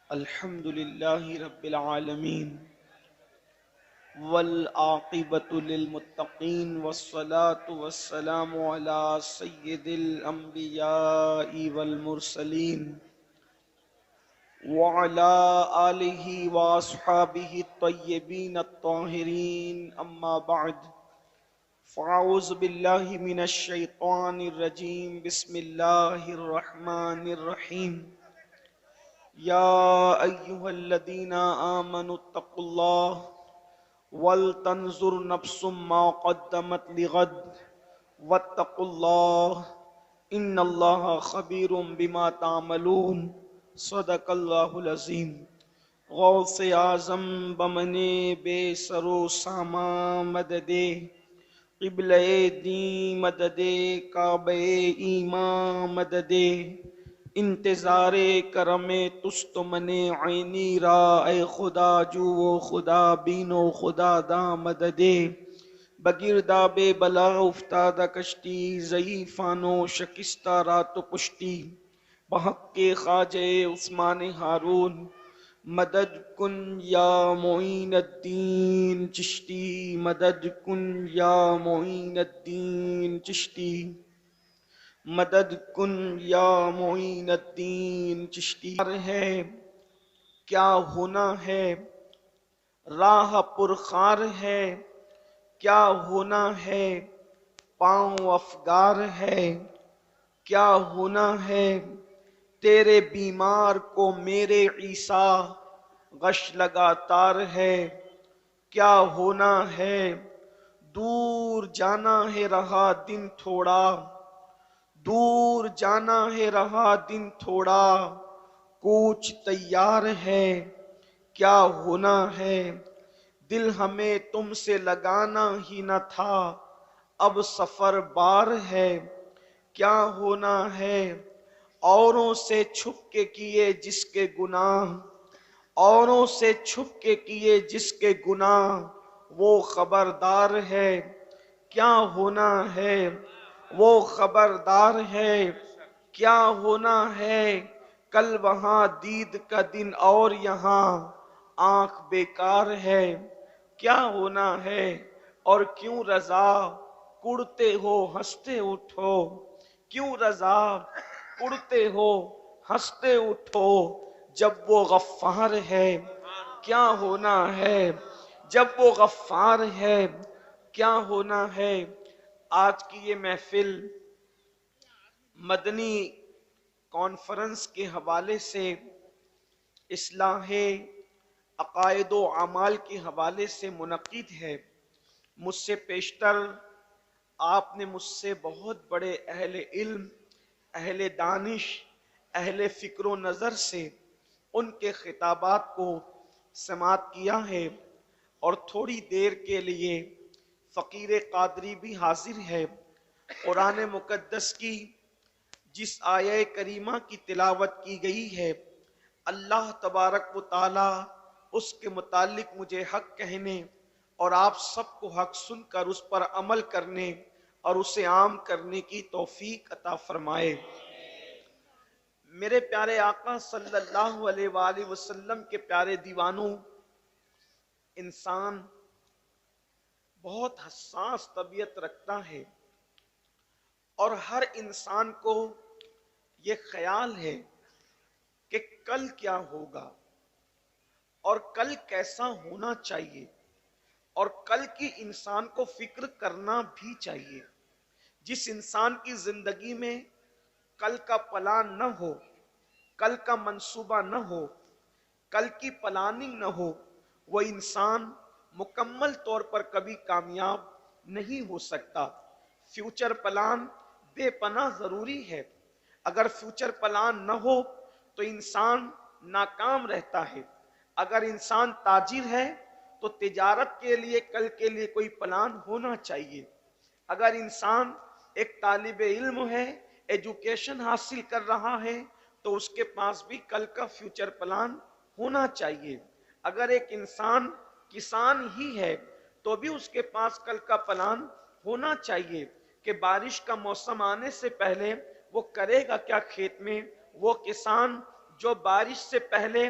الحمد لله رب العالمين والعاقبة للمتقين والصلاة والسلام على سيد الأنبياء والمرسلين وعلى آله وأصحابه الطيبين الطاهرين أما بعد فأعوذ بالله من الشيطان الرجيم بسم الله الرحمن الرحيم يا أيها الذين آمنوا اتقوا الله ولتنظر نفس ما قدمت لغد واتقوا الله إن الله خبير بما تعملون صدق اللہ العظیم۔ غوث اعظم بمنے بے سرو ساما مددے قبلہ دین مددے کعبہ ایمان مددے انتظار کرم تست من عینی را اے خدا جو و خدا بین و خدا دا مددے بگردہ بے بلا افتادہ کشتی ضعیفانو شکستہ رات و پشتی بحق کے خواجہ عثمان ہارون مدد کن یا معین الدین چشتی مدد کن یا معین الدین چشتی مدد کن یا معین الدین چشتی ہے کیا ہونا ہے راہ پرخار ہے کیا ہونا ہے پاؤں افگار ہے کیا ہونا ہے تیرے بیمار کو میرے عیسیٰ غش لگاتار ہے کیا ہونا ہے دور جانا ہے رہا دن تھوڑا دور جانا ہے رہا دن تھوڑا کوچ تیار ہے کیا ہونا ہے دل ہمیں تم سے لگانا ہی نہ تھا اب سفر بار ہے کیا ہونا ہے اوروں سے چھپ کے کیے جس کے گناہ اوروں سے چھپ کے کیے جس کے گناہ وہ خبردار ہے کیا ہونا ہے وہ خبردار ہے کیا ہونا ہے کل وہاں دید کا دن اور یہاں آنکھ بیکار ہے کیا ہونا ہے اور کیوں رضا کڑتے ہو ہنستے اٹھو کیوں رضا اڑتے ہو ہنستے اٹھو جب وہ غفار ہے کیا ہونا ہے جب وہ غفار ہے کیا ہونا ہے آج کی یہ محفل مدنی کانفرنس کے حوالے سے اصلاح عقائد و اعمال کے حوالے سے منعقد ہے مجھ سے پیشتر آپ نے مجھ سے بہت بڑے اہل علم اہل دانش اہل فکر و نظر سے ان کے خطابات کو سماعت کیا ہے اور تھوڑی دیر کے لیے فقیر قادری بھی حاضر ہے قرآن مقدس کی جس آیہ کریمہ کی تلاوت کی گئی ہے اللہ تبارک و تعالی اس کے متعلق مجھے حق کہنے اور آپ سب کو حق سن کر اس پر عمل کرنے اور اسے عام کرنے کی توفیق عطا فرمائے۔ میرے پیارے آقا صلی اللہ علیہ وآلہ وسلم کے پیارے دیوانوں، انسان بہت حساس طبیعت رکھتا ہے اور ہر انسان کو یہ خیال ہے کہ کل کیا ہوگا اور کل کیسا ہونا چاہیے اور کل کی انسان کو فکر کرنا بھی چاہیے۔ جس انسان کی زندگی میں کل کا پلان نہ ہو، کل کا منصوبہ نہ ہو، کل کی پلاننگ نہ ہو، وہ انسان مکمل طور پر کبھی کامیاب نہیں ہو سکتا۔ فیوچر پلان بے پناہ ضروری ہے۔ اگر فیوچر پلان نہ ہو تو انسان ناکام رہتا ہے۔ اگر انسان تاجر ہے تو تجارت کے لیے کل کے لیے کوئی پلان ہونا چاہیے۔ اگر انسان ایک طالب علم ہے، ایجوکیشن حاصل کر رہا ہے تو اس کے پاس بھی کل کا فیوچر پلان ہونا چاہیے۔ اگر ایک انسان کسان ہی ہے تو بھی اس کے پاس کل کا پلان ہونا چاہیے کہ بارش کا موسم آنے سے پہلے وہ کرے گا کیا کھیت میں۔ وہ کسان جو بارش سے پہلے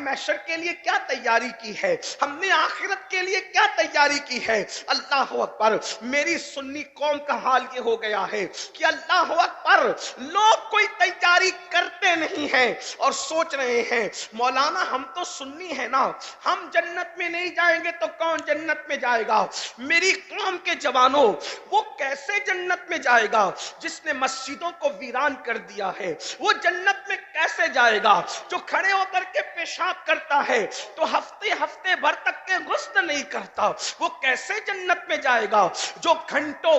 محشر کے لیے کیا تیاری کی ہے، ہم نے آخرت کے لیے کیا تیاری کی ہے۔ اللہ اکبر، میری سنی قوم کا حال یہ ہو گیا ہے کہ اللہ اکبر، لوگ کوئی تیاری کرتے نہیں ہیں اور سوچ رہے ہیں مولانا ہم تو سنی ہیں نا، ہم جنت میں نہیں جائیں گے تو کون جنت میں جائے گا۔ میری قوم کے جوانوں، وہ کیسے جنت میں جائے گا جس نے مسجدوں کو ویران کر دیا ہے؟ وہ جنت میں کیسے جائے گا جو کھڑے ہو کر کے پیشاب کرتا ہے تو ہفتے بھر تک کے غسل نہیں کرتا؟ وہ کیسے جنت میں جائے گا جو گھنٹوں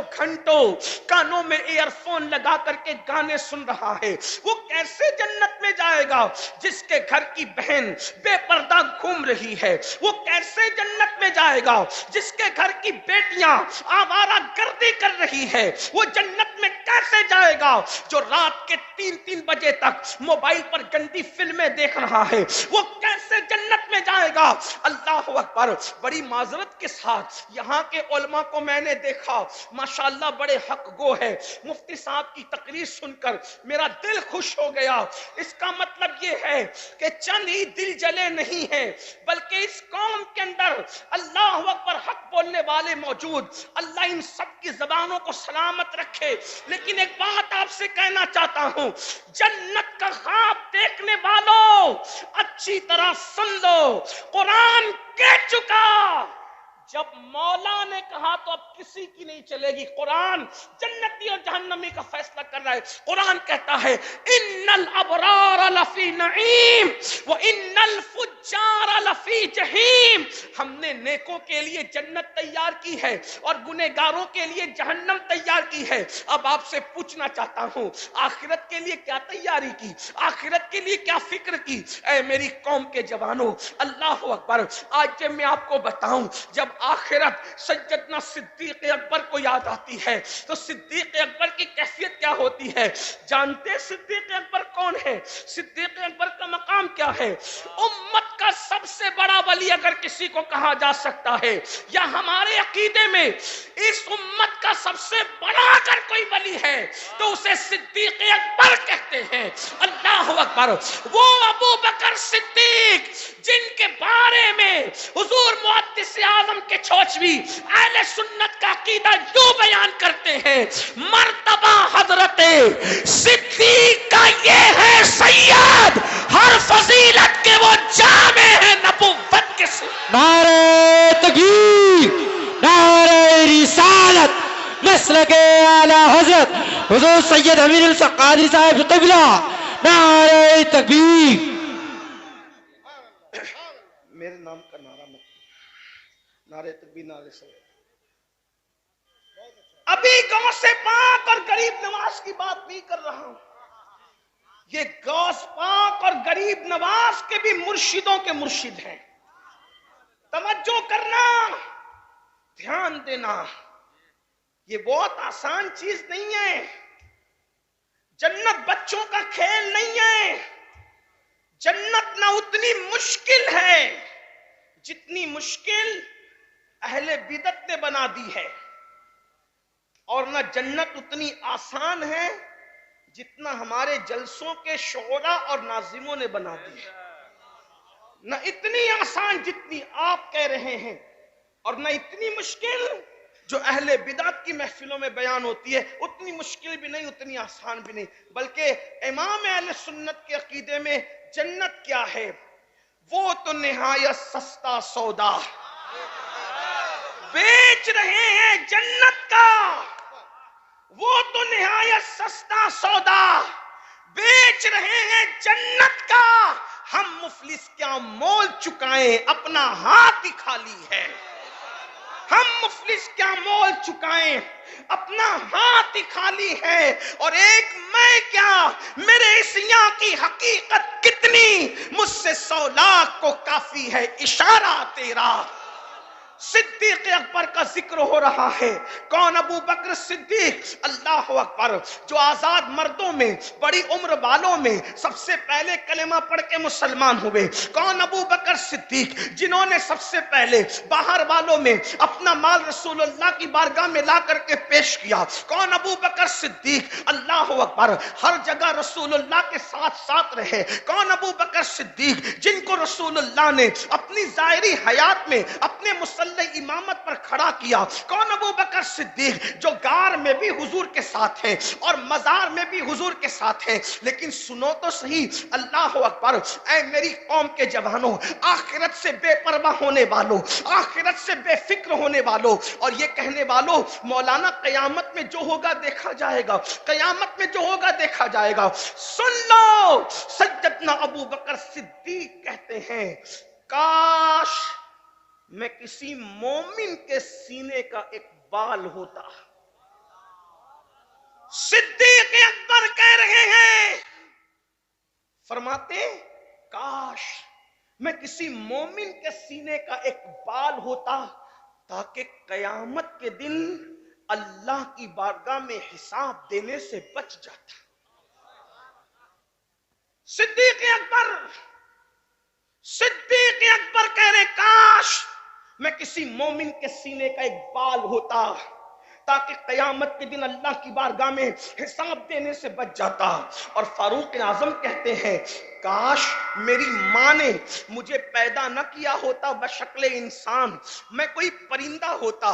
کانوں میں ایئر فون لگا کر کے گانے سن رہا ہے؟ وہ کیسے جنت میں جائے گا جس کے گھر کی بہن بے پردہ گھوم رہی ہے؟ وہ کیسے جنت میں جائے گا جس کے گھر کی بیٹیاں آوارہ گردی کر رہی ہے؟ وہ جنت میں کیسے جائے گا جو رات کے 3 بجے تک موبائل پر گندی فلمیں دیکھ رہا ہے؟ وہ کیسے جنت میں جائے گا؟ اللہ اکبر، بڑی معذرت کے ساتھ یہاں کے علماء کو میں نے دیکھا، ماشاءاللہ بڑے حق گو ہے۔ مفتی صاحب کی تقریر سن کر میرا دل خوش ہو گیا۔ اس کا مطلب یہ ہے کہ چند ہی دل جلے نہیں ہیں بلکہ اس قوم کے اندر اللہ اکبر حق بولنے والے موجود۔ اللہ ان سب کی زبانوں کو سلامت رکھے۔ لیکن ایک بات آپ سے کہنا چاہتا ہوں، جنت کا خواب دیکھنے والوں اچھی طرح سن لو، قرآن کہہ چکا، جب مولا نے کہا تو اب کسی کی نہیں چلے گی۔ قرآن جنتی اور جہنمی کا فیصلہ کر رہا ہے۔ قرآن کہتا ہے ان الابرار لفی نعیم وان الفجار لفی جہیم۔ ہم نے نیکوں کے لیے جنت تیار کی ہے اور گنہگاروں کے لیے جہنم تیار کی ہے۔ اب آپ سے پوچھنا چاہتا ہوں، آخرت کے لیے کیا تیاری کی؟ آخرت کے لیے کیا فکر کی؟ اے میری قوم کے جوانوں، اللہ اکبر، آج جب میں آپ کو بتاؤں، جب آخرت سیدنا صدیق اکبر کو یاد آتی ہے تو صدیق اکبر کی کیفیت کیا ہوتی ہے؟ جانتے صدیق اکبر کون ہے؟ صدیق اکبر کا مقام کیا ہے؟ امت کا سب سے بڑا ولی اگر کسی کو کہا جا سکتا ہے، یا ہمارے عقیدے میں اس امت کا سب سے بڑا اگر کوئی ولی ہے تو اسے صدیق اکبر کہتے ہیں۔ اللہ اکبر، وہ ابو بکر صدیق جن کے بارے میں حضور محدث اعظم کے چھوچوی اہل سنت کا عقیدہ یوں بیان کرتے ہیں، مرتبہ حضرت صدیق کا یہ ہے سید، ہر فضیلت کے وہ جامع ہے نبوت کے سے۔ نعرہ تکبیر، نعرہ رسالت، مسلک اعلی حضرت حضور سید امیر الفقاری صاحب قبلہ، نعرہ تکبیر۔ میرے نام کا نعرہ مت، نعرہ تکبیر، نعرہ صلاۃ۔ ابھی غوث پاک اور غریب نواز کی بات نہیں کر رہا ہوں، یہ غوث پاک اور غریب نواز کے بھی مرشدوں کے مرشد ہیں۔ توجہ کرنا، دھیان دینا، یہ بہت آسان چیز نہیں ہے۔ جنت بچوں کا کھیل نہیں ہے۔ جنت نہ اتنی مشکل ہے جتنی مشکل اہل بدعت نے بنا دی ہے، اور نہ جنت اتنی آسان ہے جتنا ہمارے جلسوں کے شعراء اور ناظموں نے بنا دی ہے۔ نہ اتنی آسان جتنی آپ کہہ رہے ہیں، اور نہ اتنی مشکل جو اہل بدعت کی محفلوں میں بیان ہوتی ہے، اتنی مشکل بھی نہیں، اتنی آسان بھی نہیں۔ بلکہ امام اہل سنت کے عقیدے میں جنت کیا ہے؟ وہ تو نہایت سستا سودا بیچ رہے ہیں جنت کا، وہ تو نہایت سستا سودا بیچ رہے ہیں جنت کا۔ ہم مفلس کیا مول چکائیں، اپنا ہاتھ ہی خالی ہے۔ ہم مفلس کیا مول چکائیں، اپنا ہاتھ ہی خالی ہے۔ اور ایک میں کیا، میرے اس یہاں کی حقیقت کتنی، مجھ سے 100 لاکھ کو کافی ہے اشارہ تیرا۔ صدیق اکبر کا ذکر ہو رہا ہے. کون؟ ابو بکر صدیق. اللہ اکبر. جو آزاد مردوں میں، بڑی عمر والوں میں سب سے پہلے کلمہ پڑھ کے مسلمان ہوئے. کون؟ ابو بکر صدیق. جنہوں نے سب سے پہلے باہر والوں میں اپنا مال رسول اللہ کی بارگاہ میں لا کر کے پیش کیا. کون؟ ابو بکر صدیق. اللہ اکبر. ہر جگہ رسول اللہ کے ساتھ ساتھ رہے. کون؟ ابو بکر صدیق. جن کو رسول اللہ نے اپنی ظاہری حیات میں اپنے مسلح امامت پر کھڑا کیا. کون؟ ابو بکر صدیق. جو غار میں بھی حضور کے ساتھ ہیں اور مزار میں بھی حضور کے ساتھ ہیں. لیکن سنو تو صحیح. اللہ اکبر. اے میری قوم کے جوانوں، آخرت سے بے پرواہ ہونے والوں، آخرت سے بے فکر ہونے والوں، اور یہ کہنے والوں مولانا قیامت میں جو ہوگا دیکھا جائے گا، قیامت میں جو ہوگا دیکھا جائے گا. سن لو، سیدنا ابو بکر صدیق کہتے ہیں کاش میں کسی مومن کے سینے کا ایک بال ہوتا. صدیق اکبر کہہ رہے ہیں، فرماتے کاش میں کسی مومن کے سینے کا ایک بال ہوتا تاکہ قیامت کے دن اللہ کی بارگاہ میں حساب دینے سے بچ جاتا. صدیق اکبر کہہ رہے کاش میں کسی مومن کے سینے کا ایک بال ہوتا تاکہ قیامت کے دن اللہ کی بارگاہ میں حساب دینے سے بچ جاتا. اور فاروق اعظم کہتے ہیں کاش میری ماں نے مجھے پیدا نہ کیا ہوتا بشکل انسان، میں کوئی پرندہ ہوتا،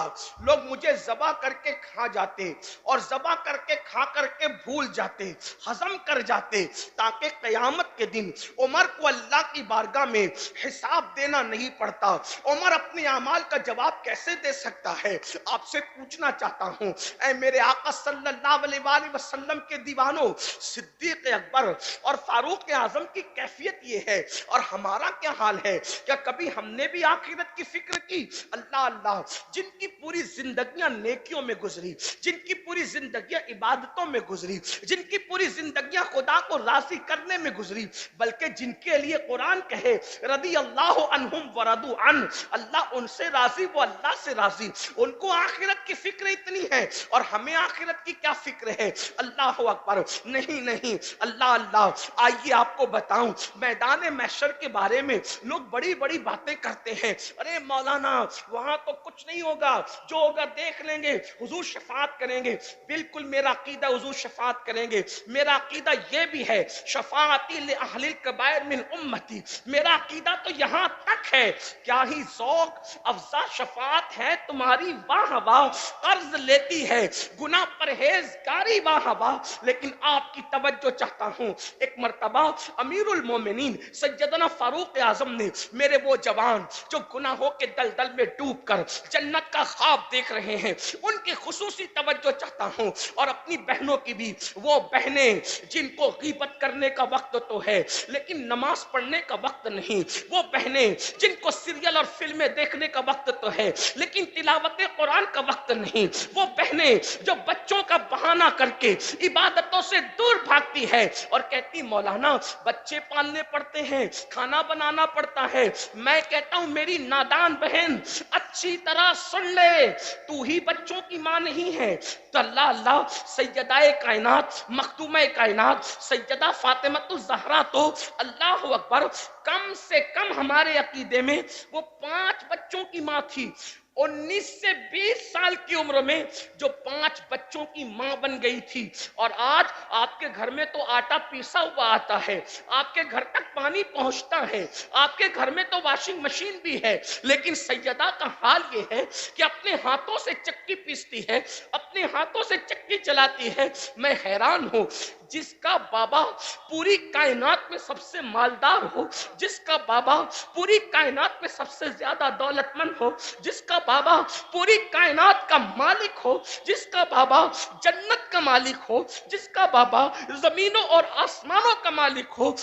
لوگ مجھے ذبح کر کے کھا جاتے اور ذبح کر کے کھا کر کے بھول جاتے، ہضم کر جاتے، تاکہ قیامت کے دن عمر کو اللہ کی بارگاہ میں حساب دینا نہیں پڑتا. عمر اپنے اعمال کا جواب کیسے دے سکتا ہے؟ آپ سے پوچھنا چاہتا ہوں اے میرے آقا صلی اللہ علیہ وآلہ وسلم کے دیوانوں، صدیق اکبر اور فاروق اعظم کی کیفیت یہ ہے، اور ہمارا کیا حال ہے؟ کیا کبھی ہم نے بھی آخرت کی فکر کی؟ اللہ اللہ. جن کی پوری زندگیاں نیکیوں میں گزری، جن کی پوری زندگیاں عبادتوں میں گزری، جن کی پوری زندگیاں خدا کو راضی کرنے میں گزری، بلکہ جن کے لیے قرآن کہے رضی اللہ عنہم ورضوا عنہ، اللہ ان سے راضی، وہ اللہ سے راضی، ان کو آخرت کی فکر اتنی ہے، اور ہمیں آخرت کی کیا فکر ہے؟ اللہ اکبر. نہیں نہیں، اللہ اللہ. آئیے آپ کو بتاؤں، میدان محشر کے بارے میں لوگ بڑی بڑی باتیں کرتے ہیں. ارے مولانا وہاں تو کچھ نہیں ہوگا، جو ہوگا دیکھ لیں گے، حضور شفاعت کریں گے. بالکل میرا عقیدہ حضور شفاعت کریں گے. میرا عقیدہ یہ بھی ہے شفاعتی لأہل الکبائر من امتی. میرا عقیدہ تو یہاں تک ہے. کیا ہی ذوق افزا شفاعت ہے تمہاری، واہ واہ. قرض لیتی ہے گناہ پرہیزگاری، واہ واہ. لیکن آپ کی توجہ چاہتا ہوں، ایک مرتبہ امیر المومنین سیدنا فاروق اعظم نے، میرے وہ جوان جو گناہوں کے دلدل میں ڈوب کر جنت کا خواب دیکھ رہے ہیں، ان کی خصوصی توجہ چاہتا ہوں، اور اپنی بہنوں کی بھی. وہ بہنیں جن کو غیبت کرنے کا وقت تو ہے لیکن نماز پڑھنے کا وقت نہیں، وہ بہنیں جن کو سیریل اور فلمیں دیکھنے کا وقت تو ہے لیکن تلاوت قرآن کا وقت نہیں، وہ بہنیں جو بچوں کا بہانہ کر کے عبادتوں سے دور بھاگتی ہے اور کہتی مولانا بچے پالنے پڑتے ہیں، کھانا بنانا پڑتا ہے. میں کہتا ہوں میری نادان بہن اچھی طرح سن لے، تو ہی بچوں کی ماں نہیں ہے تو اللہ اللہ. سیدہ کائنات، مخدومہ کائنات سیدہ فاطمہ الزہرا تو اللہ اکبر کم سے کم ہمارے عقیدے میں وہ 5 بچوں کی ماں تھی. 19 سے 20 سال کی عمر میں جو 5 بچوں کی ماں بن گئی تھی. اور آج آپ کے گھر میں تو آٹا پیسا ہوا آتا ہے، آپ کے گھر تک پانی پہنچتا ہے، آپ کے گھر میں تو واشنگ مشین بھی ہے، لیکن سیدہ کا حال یہ ہے کہ اپنے ہاتھوں سے چکی پیستی ہے، اپنے ہاتھوں سے چکی چلاتی ہے. میں حیران ہوں، جس کا بابا پوری کائنات میں سب سے مالدار ہو، جس کا بابا پوری کائنات میں سب سے زیادہ دولت مند ہو، جس کا بابا پوری کائنات کا مالک ہو، جس کا بابا جنت کا مالک ہو، جس کا بابا زمینوں اور آسمانوں کا مالک ہو،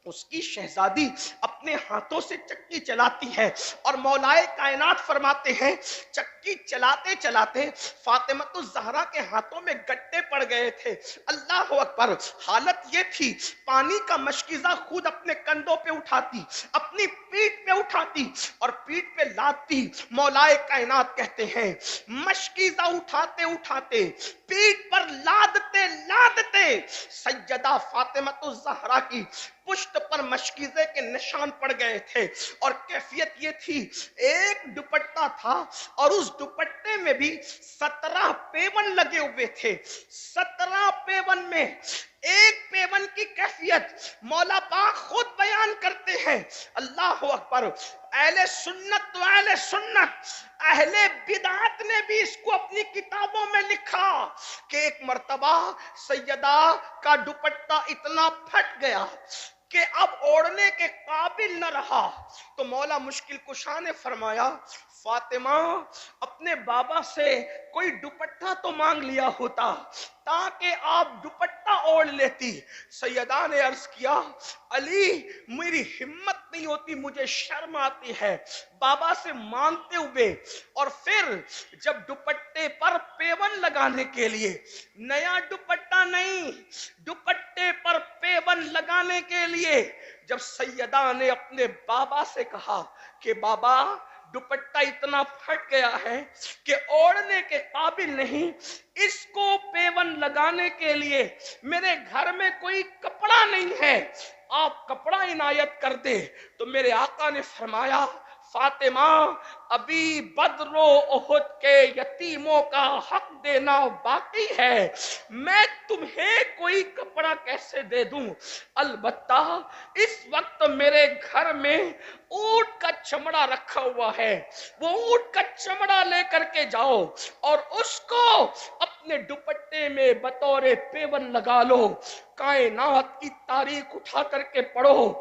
اس کی شہزادی اپنے ہاتھوں سے چکی چلاتی ہے. اور مولائے کائنات فرماتے ہیں چکی چلاتے چلاتے فاطمہ الزہرا کے ہاتھوں میں گٹے پڑ گئے تھے. اللہ اکبر. حالت یہ تھی پانی کا مشکیزہ خود اپنے کندھوں پہ اٹھاتی، اپنی پیٹھ پہ اٹھاتی اور پیٹھ پہ لات دی. مولائے کائنات کہتے ہیں مشکیزہ اٹھاتے اٹھاتے پیٹھ پر لادتے لادتے سیدہ فاطمہ الزہرا کی پشت پر مشکیزے کے نشان پڑ گئے تھے. اور کیفیت یہ تھی ایک دوپٹہ تھا اور اس دوپٹے میں بھی 17 پیون لگے ہوئے تھے. 17 پیون میں ایک پیون کی کیفیت مولا پاک خود بیان کرتے ہیں. اللہ اکبر. اہل سنت تو اہل سنت، اہل بدعت نے بھی اس کو اپنی کتابوں میں لکھا کہ ایک مرتبہ سیدہ کا دوپٹہ اتنا پھٹ گیا کہ اب اوڑھنے کے قابل نہ رہا. تو مولا مشکل کشا نے فرمایا فاطمہ اپنے بابا سے کوئی دوپٹہ تو مانگ لیا ہوتا تاکہ آپ دوپٹہ اوڑھ لیتی. سیدہ نے عرض کیا علی میری ہمت نہیں ہوتی، مجھے شرم آتی ہے بابا سے مانگتے ہوئے. اور پھر جب دوپٹے پر پیون لگانے کے لیے، نیا دوپٹہ نہیں، دوپٹے پر پیون لگانے کے لیے جب سیدہ نے اپنے بابا سے کہا کہ بابا دوپٹہ اتنا پھٹ گیا ہے کہ اوڑھنے کے قابل نہیں، اس کو پیون لگانے کے لیے میرے گھر میں کوئی کپڑا نہیں ہے، آپ کپڑا عنایت کر دے. تو میرے آقا نے فرمایا فاطمہ ابھی بدر و احد کے یتیموں کا حق دینا باقی ہے، میں تمہیں کوئی کپڑا کیسے دے دوں. البتہ اس وقت میرے گھر میں اونٹ کا چمڑا رکھا ہوا ہے، وہ اونٹ کا چمڑا لے کر کے جاؤ اور اس کو اپنے دوپٹے میں بطور پیون لگا لو. کائنات کی تاریخ اٹھا کر کے پڑھو،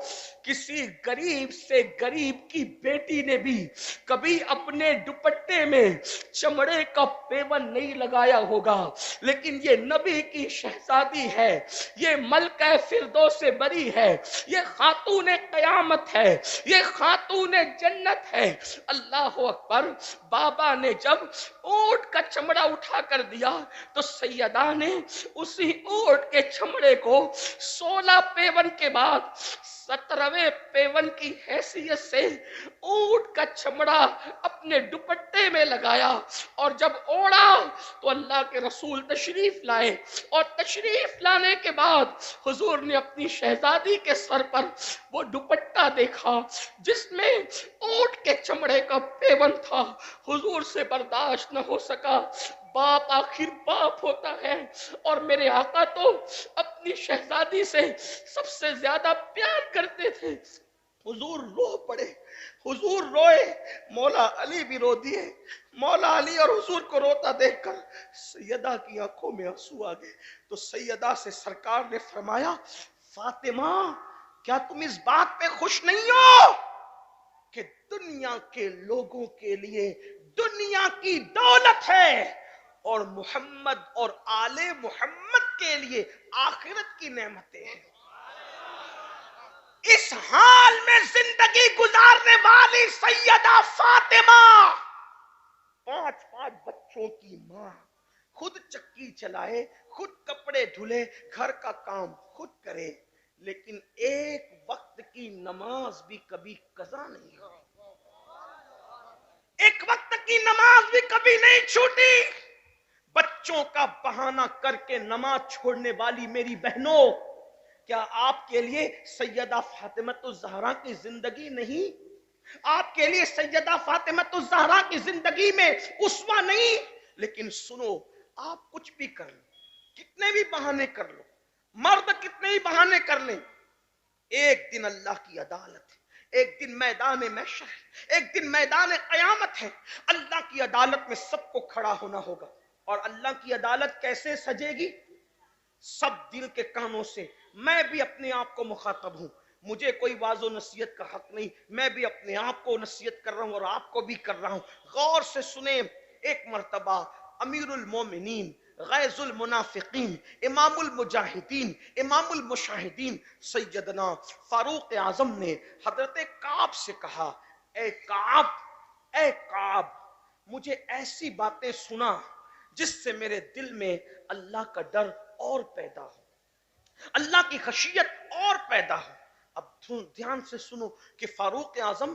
کسی غریب سے غریب کی بیٹی نے بھی کبھی اپنے دوپٹے میں چمڑے کا پیون نہیں لگایا ہوگا، لیکن یہ نبی کی شہزادی ہے، یہ ملکہ فردوس بری ہے، یہ خاتون قیامت ہے، یہ خاتون جنت ہے. اللہ اکبر. بابا نے جب اونٹ کا چمڑا اٹھا کر دیا تو سیدہ نے اسی اونٹ کے چمڑے کو 16 پیون کے بعد 17ویں پیون کی حیثیت سے اونٹ کا چمڑا اپنے دوپٹے میں لگایا. اور جب اوڑھا تو اللہ کے رسول تشریف لائے، اور تشریف لانے کے بعد حضور نے اپنی شہزادی کے سر پر وہ دوپٹہ دیکھا جس میں اونٹ کے چمڑے کا پیون تھا. حضور سے برداشت نہ ہو سکا. باپ آخر باپ ہوتا ہے، اور میرے آقا تو اپنی شہزادی سے سب سے زیادہ پیار کرتے تھے. حضور رو پڑے، حضور روئے، مولا علی بھی رو دیے. مولا علی اور حضور کو روتا دیکھ کر سیدہ کی آنکھوں میں آنسو آ گئے. تو سیدہ سے سرکار نے فرمایا فاطمہ کیا تم اس بات پہ خوش نہیں ہو کہ دنیا کے لوگوں کے لیے دنیا کی دولت ہے اور محمد اور آل محمد کے لیے آخرت کی نعمتیں ہیں. اس حال میں زندگی گزارنے والی سیدہ فاطمہ 5 بچوں کی ماں، خود چکی چلائے، خود کپڑے دھلے، گھر کا کام خود کرے، لیکن ایک وقت کی نماز بھی کبھی قضا نہیں ہوئی، ایک وقت کی نماز بھی کبھی نہیں چھوٹی. بچوں کا بہانہ کر کے نماز چھوڑنے والی میری بہنوں، کیا آپ کے لیے سیدہ فاطمہ الزہرا کی زندگی نہیں؟ آپ کے لیے سیدہ فاطمہ الزہرا کی زندگی میں اسوہ نہیں؟ لیکن سنو، آپ کچھ بھی کر لو، کتنے بھی بہانے کر لو، مرد کتنے ہی بہانے کر لیں، ایک دن اللہ کی عدالت ہے، ایک دن میدان محشر ہے، ایک دن میدان قیامت ہے. اللہ کی عدالت میں سب کو کھڑا ہونا ہوگا. اور اللہ کی عدالت کیسے سجے گی؟ سب دل کے کانوں سے. میں بھی اپنے آپ کو مخاطب ہوں، مجھے کوئی واعظ و نصیحت کا حق نہیں، میں بھی اپنے آپ کو نصیحت کر رہا ہوں اور آپ کو بھی کر رہا ہوں. غور سے سنیں. ایک مرتبہ امیر المومنین، غیظ المنافقین، امام المجاہدین، امام المشاہدین سیدنا فاروق اعظم نے حضرت کعب سے کہا اے کعب، اے کعب، مجھے ایسی باتیں سنا جس سے میرے دل میں اللہ کا ڈر اور پیدا ہو، اللہ کی خشیت اور پیدا ہو. اب دھیان سے سنو کہ فاروق اعظم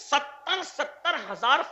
70,000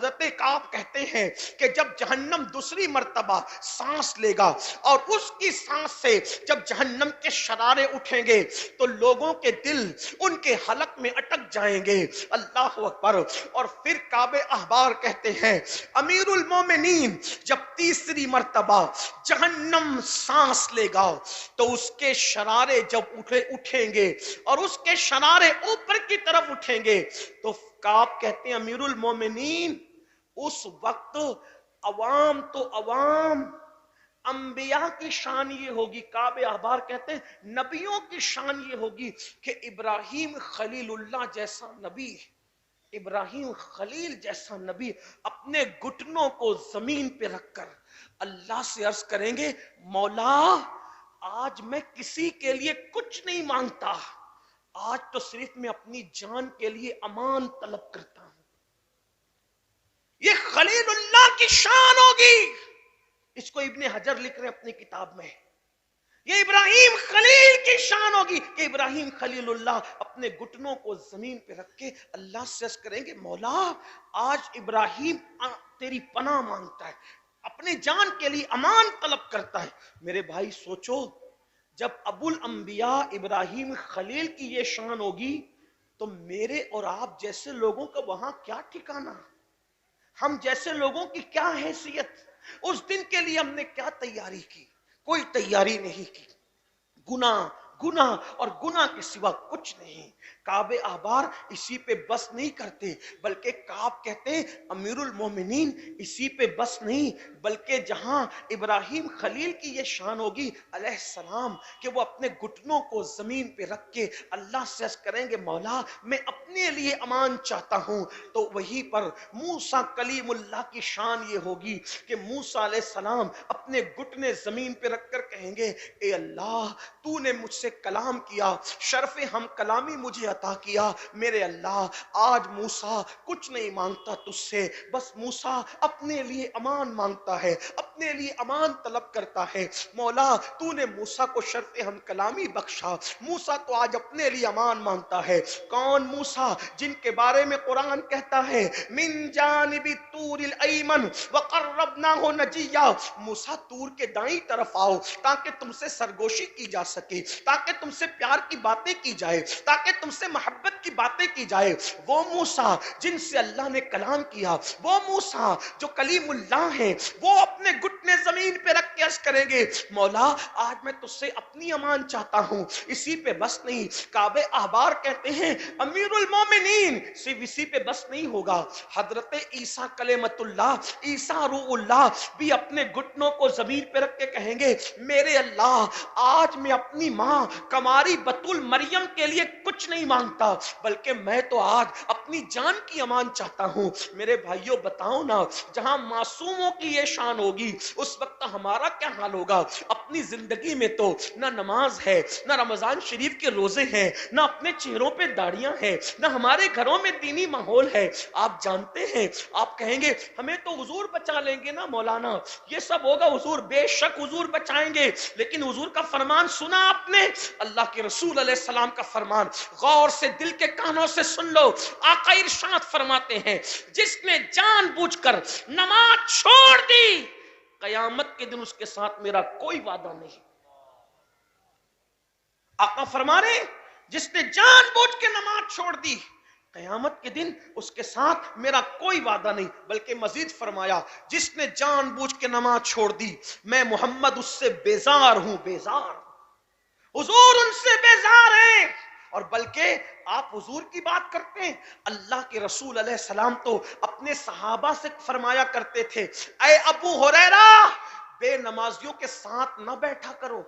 حضرت کعب کہتے ہیں کہ جب جہنم دوسری مرتبہ سانس لے گا اور اس کی سانس سے جب جہنم کے شرارے اٹھیں گے تو لوگوں کے دل ان کے حلق میں اٹک جائیں گے. اللہ اکبر. اور پھر کعب احبار کہتے ہیں امیر المومنین جب تیسری مرتبہ جہنم سانس لے گا تو اس کے شرارے جب اٹھیں گے اور اس کے شرارے اوپر کی طرف اٹھیں گے تو کعب کہتے ہیں امیر المومنین اس وقت عوام تو عوام، انبیاء کی شان یہ ہوگی. کعب احبار کہتے ہیں نبیوں کی شان یہ ہوگی کہ ابراہیم خلیل اللہ جیسا نبی، ابراہیم خلیل جیسا نبی اپنے گھٹنوں کو زمین پہ رکھ کر اللہ سے عرض کریں گے مولا آج میں کسی کے لیے کچھ نہیں مانگتا، آج تو صرف میں اپنی جان کے لیے امان طلب کرتا ہوں. یہ خلیل اللہ کی شان ہوگی. اس کو ابن حجر لکھ رہے ہیں اپنی کتاب میں. یہ ابراہیم خلیل کی شان ہوگی کہ ابراہیم خلیل اللہ اپنے گھٹنوں کو زمین پہ رکھ کے اللہ سے عرض کریں گے مولا آج ابراہیم تیری پناہ مانگتا ہے، اپنے جان کے لیے امان طلب کرتا ہے. میرے بھائی سوچو جب ابو الانبیاء ابراہیم خلیل کی یہ شان ہوگی تو میرے اور آپ جیسے لوگوں کا وہاں کیا ٹھکانہ، ہم جیسے لوگوں کی کیا حیثیت. اس دن کے لیے ہم نے کیا تیاری کی؟ کوئی تیاری نہیں کی. گناہ گناہ اور گناہ کے سوا کچھ نہیں. کعب احبار اسی پہ بس نہیں کرتے بلکہ کعب کہتے ہیں امیر المومنین اسی پہ بس نہیں بلکہ جہاں ابراہیم خلیل کی یہ شان ہوگی علیہ السلام کہ وہ اپنے گھٹنوں کو زمین پہ رکھ کے اللہ سے عرض کریں گے مولا میں اپنے لیے امان چاہتا ہوں، تو وہیں پر موسیٰ کلیم اللہ کی شان یہ ہوگی کہ موسیٰ علیہ السلام اپنے گھٹنے زمین پہ رکھ کر کہیں گے اے اللہ تو نے مجھ سے کلام کیا، شرف ہم کلامی مجھے عطا کیا، میرے اللہ آج موسیٰ کچھ نہیں مانگتا تجھ سے، بس موسیٰ اپنے لیے امان مانگتا ہے، اپنے لیے امان طلب کرتا ہے. مولا تو نے موسیٰ کو شرف ہم کلامی بخشا، موسیٰ تو آج اپنے لیے امان مانگتا ہے. کون موسیٰ؟ جن کے بارے میں قرآن کہتا ہے من جانب طور الایمن وقربناہ نجیا، موسیٰ طور کے دائیں طرف آؤ تاکہ تم سے سرگوشی کی جا سکے، تاکہ تم سے پیار کی باتیں کی جائے، تاکہ تم سے محبت کی باتیں کی جائے. وہ موسیٰ جن سے اللہ نے کلام کیا، وہ موسیٰ جو کلیم اللہ ہیں، وہ اپنے گھٹنے زمین پہ رکھ کے عرض کریں گے مولا آج میں تجھ سے اپنی امان چاہتا ہوں. اسی پہ بس نہیں، کعب احبار کہتے ہیں امیر المومنین صرف اسی پہ بس نہیں ہوگا، حضرت عیسیٰ کلمت اللہ، عیسیٰ روح اللہ بھی اپنے گھٹنوں کو زمین پہ رکھ کے کہیں گے میرے اللہ آج میں اپنی ماں کماری بطول مریم کے لیے کچھ نہیں مانگتا بلکہ میں تو آج اپنی جان کی امان چاہتا ہوں. میرے بھائیوں بتاؤ نا جہاں معصوموں کی یہ شان ہوگی اس وقت ہمارا کیا حال ہوگا؟ اپنی زندگی میں تو نہ نماز ہے، نہ رمضان شریف کے روزے ہیں، نہ اپنے چہروں پہ داڑیاں ہیں، نہ ہمارے گھروں میں دینی ماحول ہے. آپ جانتے ہیں آپ کہیں گے ہمیں تو حضور بچا لیں گے نا مولانا، یہ سب ہوگا حضور، بے شک حضور بچائیں گے، لیکن حضور کا فرمان سنا آپ نے؟ اللہ کے رسول علیہ السلام کا فرمان غور سے دل کے کانوں سے سن لو. آقا ارشاد فرماتے ہیں جس نے جان بوجھ کر نماز چھوڑ دی قیامت کے دن اس کے ساتھ میرا کوئی وعدہ نہیں. آقا فرما رہے جس نے جان بوجھ کے نماز چھوڑ دی قیامت کے دن اس کے ساتھ میرا کوئی وعدہ نہیں. بلکہ مزید فرمایا جس نے جان بوجھ کے نماز چھوڑ دی میں محمد اس سے بیزار ہوں. بیزار حضور ان سے بیزار ہیں. اور بلکہ آپ حضور کی بات کرتے ہیں، اللہ کے رسول علیہ السلام تو اپنے صحابہ سے فرمایا کرتے تھے اے ابو ہریرہ بے نمازیوں کے ساتھ نہ بیٹھا کرو.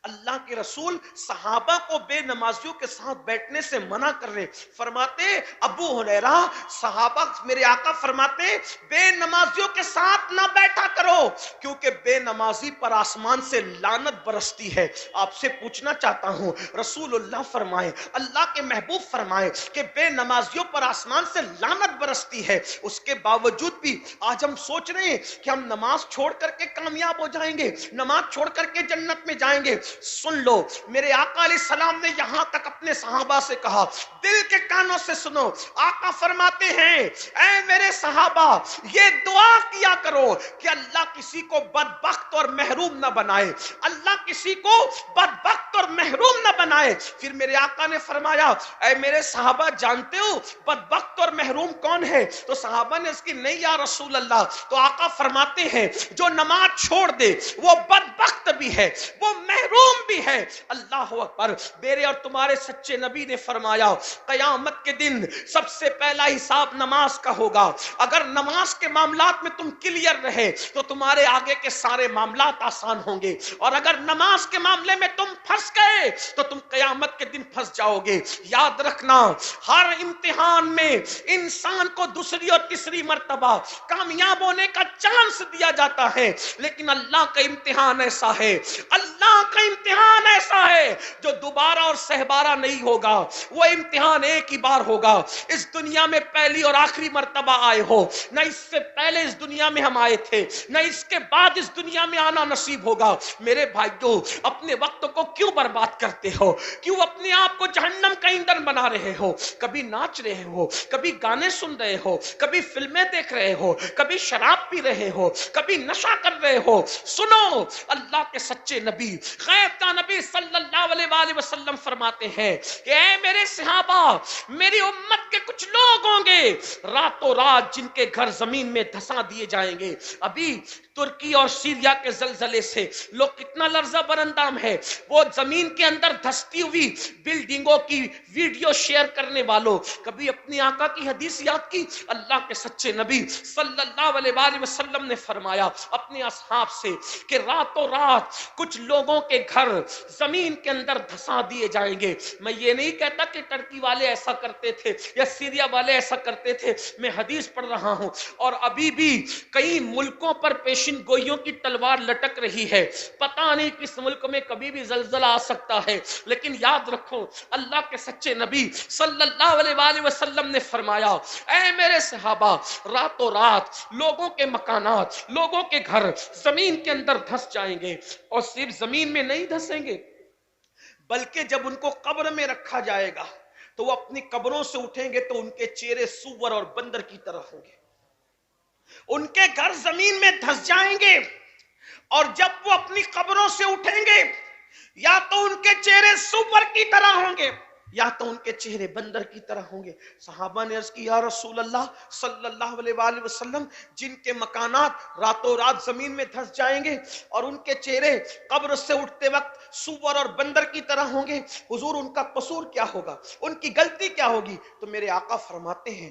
اللہ کے رسول صحابہ کو بے نمازیوں کے ساتھ بیٹھنے سے منع کر رہے. فرماتے ابو ہریرہ صحابہ میرے آقا فرماتے بے نمازیوں کے ساتھ نہ بیٹھا کرو کیونکہ بے نمازی پر آسمان سے لعنت برستی ہے. آپ سے پوچھنا چاہتا ہوں رسول اللہ فرمائے، اللہ کے محبوب فرمائے کہ بے نمازیوں پر آسمان سے لعنت برستی ہے، اس کے باوجود بھی آج ہم سوچ رہے ہیں کہ ہم نماز چھوڑ کر کے کامیاب ہو جائیں گے، نماز چھوڑ کر کے جنت میں جائیں گے. جائیں گے. سن لو, میرے آقا علیہ السلام نے یہاں تک اپنے صحابہ سے کہا, دل کے کانوں سے سنو. آقا فرماتے ہیں اے میرے صحابہ یہ دعا کیا کرو کہ اللہ کسی کو بدبخت اور محروم نہ بنائے, اللہ کسی کو بدبخت اور محروم نہ بنائے. پھر میرے آقا نے فرمایا اے میرے صحابہ جانتے ہو بدبخت اور محروم کون ہے؟ تو صحابہ نے اس کی نہیں یا رسول اللہ. تو آقا فرماتے ہیں جو نماز چھوڑ دے وہ بدبخت بھی ہے, وہ محروم بھی ہے. اللہ اکبر. میرے اور تمہارے سچے نبی نے فرمایا قیامت کے دن سب سے پہلا حساب نماز کا ہوگا. اگر نماز کے معاملات میں تم کلیئر رہے تو تمہارے آگے کے سارے معاملات آسان ہوں گے, اور اگر نماز کے معاملے میں تم پھنس گئے تو تم قیامت کے دن پھنس جاؤ گے. یاد رکھنا ہر امتحان میں انسان کو دوسری اور تیسری مرتبہ کامیاب ہونے کا چانس دیا جاتا ہے, لیکن اللہ کا امتحان ایسا ہے, اللہ کا امتحان ایسا ہے جو دوبارہ اور سہبارہ نہیں ہوگا. وہ امتحان ایک ہی بار ہوگا. اس دنیا میں پہلی اور آخری مرتبہ آئے ہو, نہ اس سے پہلے اس دنیا میں ہم آئے تھے, نہ اس کے بعد اس دنیا میں آنا نصیب ہوگا. میرے بھائیوں اپنے وقت کو کیوں برباد کرتے ہو؟ کیوں اپنے آپ کو جہنم کا ایندھن بنا رہے ہو؟ کبھی ناچ رہے ہو, کبھی گانے سن رہے ہو, کبھی فلمیں دیکھ رہے ہو, کبھی شراب پی رہے ہو, کبھی نشہ کر رہے ہو. سنو, اللہ کے سچے نبی غیب کا نبی صلی اللہ علیہ وآلہ وسلم فرماتے ہیں کہ اے میرے صحابہ میری امت کے کچھ لوگ ہوں گے راتوں رات جن کے گھر زمین میں دھسا دیے جائیں گے. ابھی ترکی اور سیریا کے زلزلے سے لوگ کتنا لرزہ برندام ہے. وہ زمین کے اندر دھستی ہوئی بلڈنگوں کی ویڈیو شیئر کرنے والوں, کبھی اپنی آقا کی حدیث یاد کی؟ اللہ کے سچے نبی صلی اللہ علیہ وآلہ وسلم نے فرمایا اپنے اصحاب سے کہ راتوں رات کچھ لوگوں کے گھر زمین کے اندر دھسا دیے جائیں گے. میں یہ نہیں کہتا کہ ترکی والے ایسا کرتے تھے یا سیریا والے ایسا کرتے تھے, میں حدیث پڑھ رہا ہوں. اور ابھی بھی کئی ملکوں پر پیشن گوئیوں کی تلوار لٹک رہی ہے. پتہ نہیں کس ملک میں کبھی بھی زلزلہ آ سکتا ہے, لیکن یاد رکھو اللہ کے سچے نبی صلی اللہ علیہ وآلہ وسلم نے فرمایا اے میرے صحابہ راتوں رات لوگوں کے مکانات, لوگوں کے گھر زمین کے اندر دھس جائیں گے. اور صرف زمین میں نہیں دھسیں گے بلکہ جب ان کو قبر میں رکھا جائے گا تو وہ اپنی قبروں سے اٹھیں گے تو ان کے چہرے سور اور بندر کی طرح ہوں گے. ان کے گھر زمین میں دھس جائیں گے, اور جب وہ اپنی قبروں سے اٹھیں گے یا تو ان کے چہرے سور کی طرح ہوں گے یا تو ان کے چہرے بندر کی طرح ہوں گے. صحابہ نے عرض کی یا رسول اللہ صلی اللہ علیہ وآلہ وسلم جن کے مکانات راتوں رات زمین میں دھس جائیں گے اور ان کے چہرے قبر سے اٹھتے وقت سور اور بندر کی طرح ہوں گے, حضور ان کا قصور کیا ہوگا, ان کی غلطی کیا ہوگی؟ تو میرے آقا فرماتے ہیں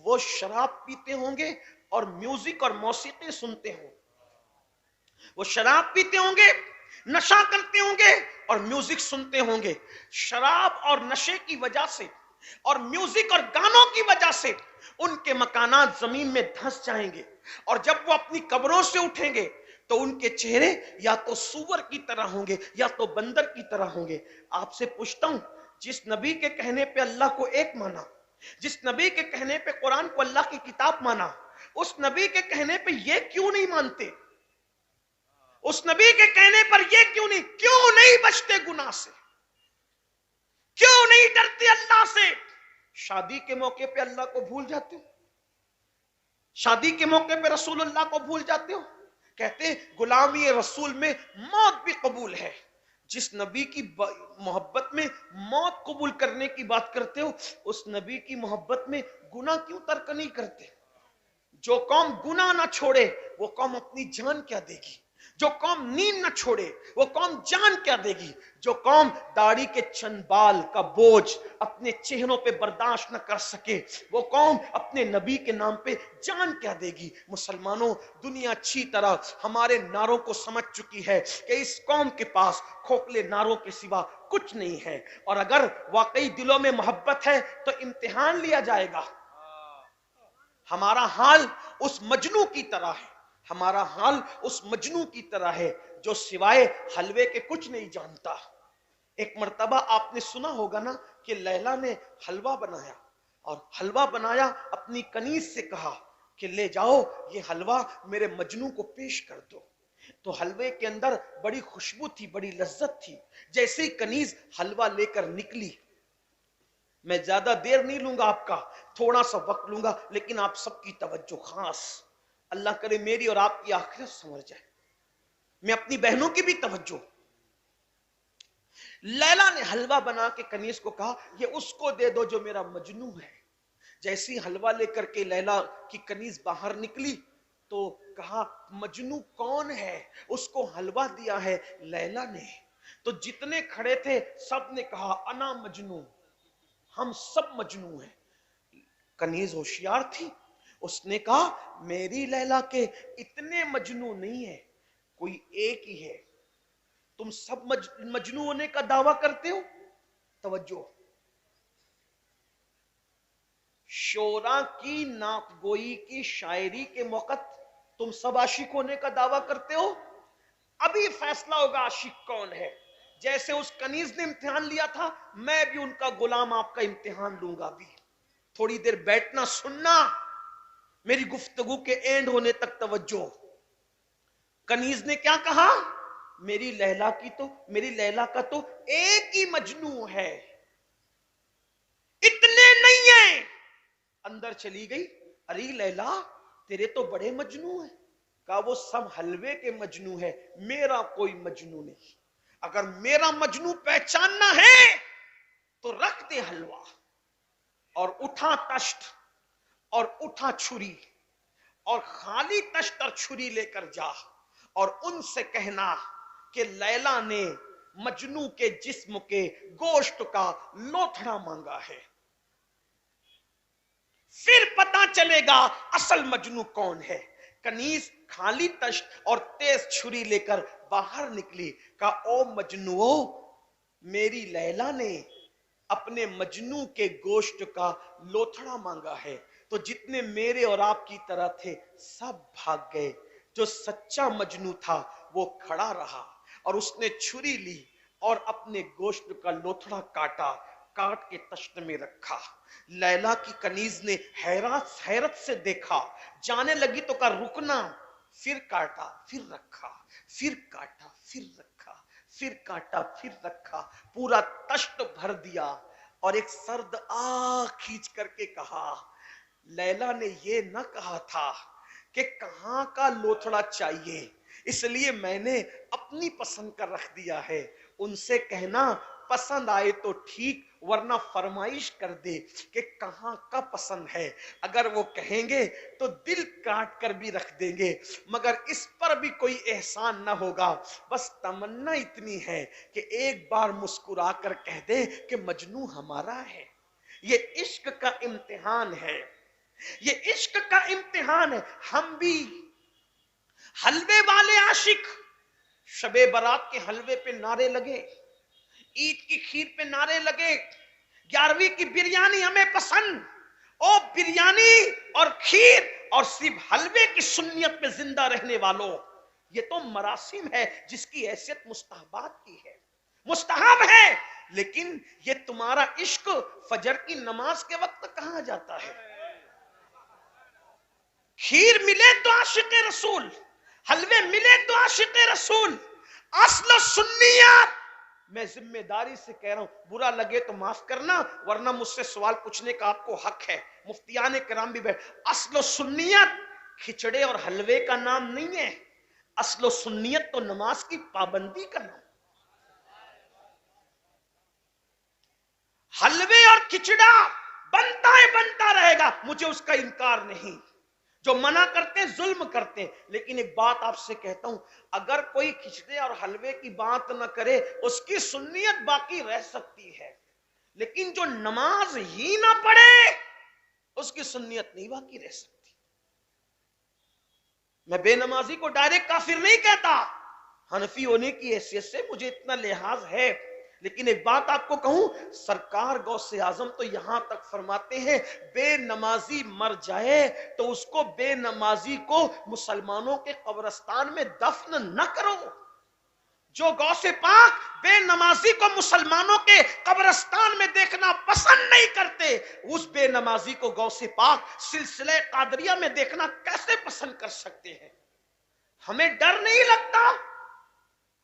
وہ شراب پیتے ہوں گے اور میوزک اور موسیقی سنتے ہوں. وہ شراب پیتے ہوں گے, نشہ کرتے ہوں گے اور میوزک سنتے ہوں گے. شراب اور نشے کی وجہ سے اور میوزک اور گانوں کی وجہ سے ان کے مکانات زمین میں دھس جائیں گے, اور جب وہ اپنی قبروں سے اٹھیں گے تو ان کے چہرے یا تو سور کی طرح ہوں گے یا تو بندر کی طرح ہوں گے. آپ سے پوچھتا ہوں جس نبی کے کہنے پہ اللہ کو ایک مانا, جس نبی کے کہنے پہ قرآن کو اللہ کی کتاب مانا, اس نبی کے کہنے پہ یہ کیوں نہیں مانتے؟ اس نبی کے کہنے پر یہ کیوں نہیں بچتے گناہ سے, کیوں نہیں ڈرتے اللہ سے؟ شادی کے موقع پہ اللہ کو بھول جاتے ہو, شادی کے موقع پہ رسول اللہ کو بھول جاتے ہو. کہتے غلامی رسول میں موت بھی قبول ہے. جس نبی کی محبت میں موت قبول کرنے کی بات کرتے ہو, اس نبی کی محبت میں گناہ کیوں ترک نہیں کرتے؟ جو قوم گناہ نہ چھوڑے وہ قوم اپنی جان کیا دے گی؟ جو قوم نیند نہ چھوڑے وہ قوم جان کیا دے گی؟ جو قوم داڑھی کے چند بال کا بوجھ اپنے چہروں پہ برداشت نہ کر سکے وہ قوم اپنے نبی کے نام پہ جان کیا دے گی؟ مسلمانوں, دنیا اچھی طرح ہمارے نعروں کو سمجھ چکی ہے کہ اس قوم کے پاس کھوکھلے نعروں کے سوا کچھ نہیں ہے, اور اگر واقعی دلوں میں محبت ہے تو امتحان لیا جائے گا. ہمارا حال اس مجنو کی طرح ہے, ہمارا حال اس مجنو کی طرح ہے جو سوائے حلوے کے کچھ نہیں جانتا. ایک مرتبہ آپ نے سنا ہوگا نا کہ لیلا نے حلوہ بنایا, اور حلوہ بنایا اپنی کنیز سے کہا کہ لے جاؤ یہ حلوہ میرے مجنو کو پیش کر دو. تو حلوے کے اندر بڑی خوشبو تھی، بڑی لذت تھی. جیسے ہی کنیز حلوہ لے کر نکلی، میں زیادہ دیر نہیں لوں گا آپ کا، تھوڑا سا وقت لوں گا، لیکن آپ سب کی توجہ خاص، اللہ کرے میری اور آپ کی آخرت سنور جائے، میں اپنی بہنوں کی بھی توجہ. لیلا نے حلوہ بنا کے کنیز کو کہا یہ اس کو دے دو جو میرا مجنو ہے. جیسی حلوہ لے کر کے لیلا کی کنیز باہر نکلی تو کہا مجنو کون ہے؟ اس کو حلوہ دیا ہے لیلا نے. تو جتنے کھڑے تھے سب نے کہا انا مجنو، ہم سب مجنو ہیں. کنیز ہوشیار تھی، اس نے کہا میری لیلا کے اتنے مجنو نہیں ہے، کوئی ایک ہی ہے. تم سب مجنو ہونے کا دعویٰ کرتے ہو. توجہ، شعرا کی نعت گوئی کی شاعری کے موقع تم سب عاشق ہونے کا دعویٰ کرتے ہو. ابھی فیصلہ ہوگا عاشق کون ہے. جیسے اس کنیز نے امتحان لیا تھا، میں بھی ان کا غلام آپ کا امتحان لوں گا. بھی تھوڑی دیر بیٹھنا، سننا، میری گفتگو کے اینڈ ہونے تک توجہ. کنیز نے کیا کہا؟ میری لیلا کا تو ایک ہی مجنو ہے، اتنے نہیں ہیں. اندر چلی گئی، ارے لیلا تیرے تو بڑے مجنو ہیں. کہا وہ سب حلوے کے مجنو ہے، میرا کوئی مجنو نہیں. اگر میرا مجنو پہچاننا ہے تو رکھ دے حلوہ، اور اٹھا تشت اور اٹھا چھری، اور خالی تشت اور چھری لے کر جا اور ان سے کہنا کہ لیلا نے مجنو کے جسم کے گوشت کا لوتھڑا مانگا ہے. پھر پتا چلے گا اصل مجنو کون ہے. کنیز خالی تشت اور تیز چھری لے کر باہر نکلی. کہا او مجنو، میری لیلا نے اپنے مجنو کے گوشت کا لوتھڑا مانگا ہے. تو جتنے میرے اور آپ کی طرح تھے سب بھاگ گئے. جو سچا مجنو تھا وہ کھڑا رہا اور اس نے چھری لی اور اپنے گوشت کا لوتھڑا کاٹ کے تشت میں رکھا. لیلا کی کنیز نے حیرت سے دیکھا، جانے لگی تو کہا رکنا. پھر کاٹا، پھر رکھا، پھر کاٹا، پھر رکھا، پھر کاٹا، پھر رکھا، پورا تشت بھر دیا. اور ایک سرد آہ کھینچ کر کے کہا لیلا نے یہ نہ کہا تھا کہ کہاں کا لوتھڑا چاہیے، اس لیے میں نے اپنی پسند کا رکھ دیا ہے. ان سے کہنا پسند آئے تو ٹھیک، ورنہ فرمائش کر دے کہ کہاں کا پسند ہے. اگر وہ کہیں گے تو دل کاٹ کر بھی رکھ دیں گے، مگر اس پر بھی کوئی احسان نہ ہوگا. بس تمنا اتنی ہے کہ ایک بار مسکرا کر کہہ دے کہ مجنو ہمارا ہے. یہ عشق کا امتحان ہے، یہ عشق کا امتحان ہے. ہم بھی حلوے والے عاشق، شب برات کے حلوے پہ نعرے لگے، عید کی کھیر پہ نعرے لگے، 11ویں کی بریانی ہمیں پسند. او بریانی اور کھیر اور صرف حلوے کی سنیت میں زندہ رہنے والوں، یہ تو مراسم ہے جس کی حیثیت مستحبات کی ہے، مستحب ہے. لیکن یہ تمہارا عشق فجر کی نماز کے وقت کہاں جاتا ہے؟ کھیر ملے تو عاشق رسول، حلوے ملے تو عاشق رسول. اصل سنیات، میں ذمہ داری سے کہہ رہا ہوں، برا لگے تو معاف کرنا، ورنہ مجھ سے سوال پوچھنے کا آپ کو حق ہے. مفتیان کرام بھی بیٹھ. اصل و سنیت کھچڑے اور حلوے کا نام نہیں ہے، اصل و سنیت تو نماز کی پابندی کا نام. حلوے اور کھچڑا بنتا رہے گا، مجھے اس کا انکار نہیں. جو منع کرتے ہیں ظلم کرتے ہیں. لیکن ایک بات آپ سے کہتا ہوں، اگر کوئی کھچڑے اور حلوے کی بات نہ کرے اس کی سنیت باقی رہ سکتی ہے، لیکن جو نماز ہی نہ پڑھے اس کی سنیت نہیں باقی رہ سکتی. میں بے نمازی کو ڈائریکٹ کافر نہیں کہتا، حنفی ہونے کی حیثیت سے مجھے اتنا لحاظ ہے. لیکن ایک بات آپ کو کہوں، سرکار غوث اعظم تو یہاں تک فرماتے ہیں بے نمازی مر جائے تو اس کو بے نمازی کو مسلمانوں کے قبرستان میں دفن نہ کرو. جو غوث پاک بے نمازی کو مسلمانوں کے قبرستان میں دیکھنا پسند نہیں کرتے، اس بے نمازی کو غوث پاک سلسلہ قادریہ میں دیکھنا کیسے پسند کر سکتے ہیں؟ ہمیں ڈر نہیں لگتا؟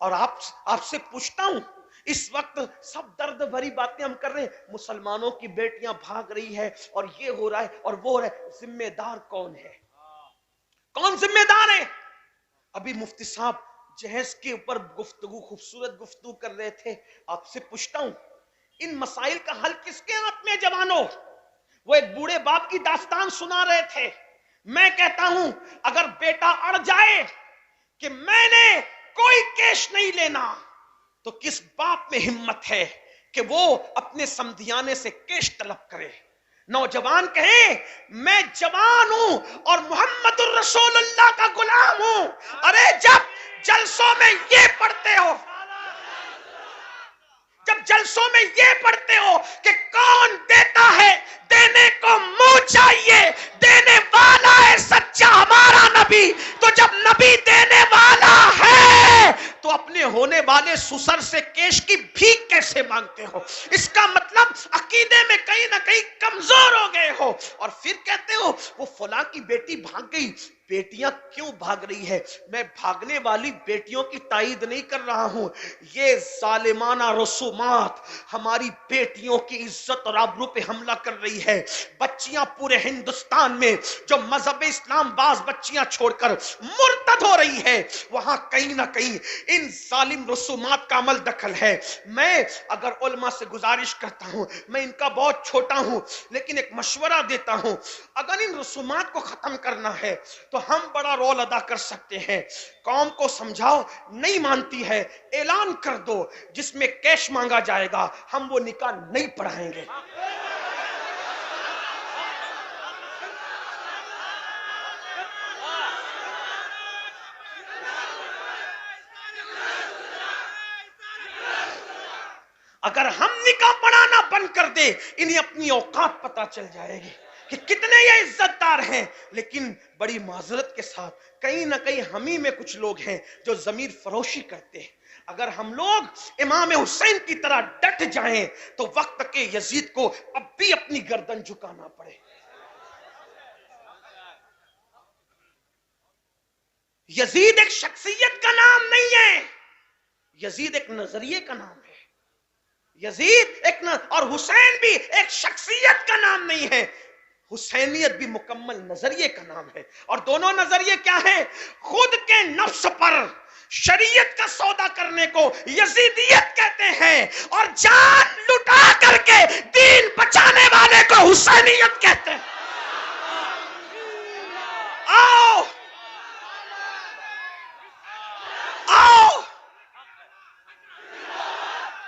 اور آپ سے پوچھتا ہوں، اس وقت سب درد بھری باتیں ہم کر رہے ہیں، مسلمانوں کی بیٹیاں بھاگ رہی ہے اور یہ ہو رہا ہے اور وہ ہو رہا ہے، ذمہ دار کون ہے؟ کون ذمہ دار ہے؟ ابھی مفتی صاحب جہیز کے اوپر خوبصورت گفتگو کر رہے تھے. آپ سے پوچھتا ہوں، ان مسائل کا حل کس کے ہاتھ میں جوانوں؟ وہ ایک بوڑھے باپ کی داستان سنا رہے تھے. میں کہتا ہوں اگر بیٹا اڑ جائے کہ میں نے کوئی کیش نہیں لینا تو کس باپ میں ہمت ہے کہ وہ اپنے سمدھیانے سے کیش طلب کرے؟ نوجوان کہیں میں جوان ہوں اور محمد الرسول اللہ کا غلام ہوں. ارے جب جلسوں میں یہ پڑھتے ہو، جب جلسوں میں یہ پڑھتے ہو کہ کون دیتا ہے، دینے کو منہ چاہیے، دینے والا ہے سچا ہمارا نبی، تو جب نبی دینے والا ہے تو اپنے ہونے والے سسر سے کیش کی بھیک کیسے مانگتے ہو؟ اس کا مطلب عقیدے میں کہیں نہ کہیں کمزور ہو گئے ہو. اور پھر کہتے ہو وہ فلاں کی بیٹی بھاگ گئی. بیٹیاں کیوں بھاگ رہی ہے؟ میں بھاگنے والی بیٹیوں کی تائید نہیں کر رہا ہوں. یہ ظالمانہ رسومات ہماری بیٹیوں کی عزت اور آبرو پہ حملہ کر رہی ہے. بچیاں پورے ہندوستان میں جو مذہب اسلام باز بچیاں چھوڑ کر مرتد ہو رہی ہے، وہاں کہیں نہ کہیں ان ظالم رسومات کا عمل دخل ہے. میں اگر علماء سے گزارش کرتا ہوں، میں ان کا بہت چھوٹا ہوں لیکن ایک مشورہ دیتا ہوں، اگر ان رسومات کو ختم کرنا ہے تو ہم بڑا رول ادا کر سکتے ہیں. قوم کو سمجھاؤ، نہیں مانتی ہے اعلان کر دو جس میں کیش مانگا جائے گا، ہم وہ نکاح نہیں پڑھائیں گے. اگر ہم نکاح پڑھانا بند کر دے، انہیں اپنی اوقات پتہ چل جائے گی کہ کتنے یہ عزت دار ہیں. لیکن بڑی معذرت کے ساتھ کہیں نہ کہیں ہم ہی میں کچھ لوگ ہیں جو ضمیر فروشی کرتے ہیں. اگر ہم لوگ امام حسین کی طرح ڈٹ جائیں تو وقت کے یزید کو اب بھی اپنی گردن جھکانا پڑے. یزید ایک شخصیت کا نام نہیں ہے، یزید ایک نظریے کا نام ہے. یزید ایک اور حسین بھی ایک شخصیت کا نام نہیں ہے، حسینیت بھی مکمل نظریے کا نام ہے. اور دونوں نظریے کیا ہیں؟ خود کے نفس پر شریعت کا سودا کرنے کو یزیدیت کہتے ہیں اور جان لٹا کر کے دین بچانے والے کو حسینیت کہتے ہیں. آؤ آؤ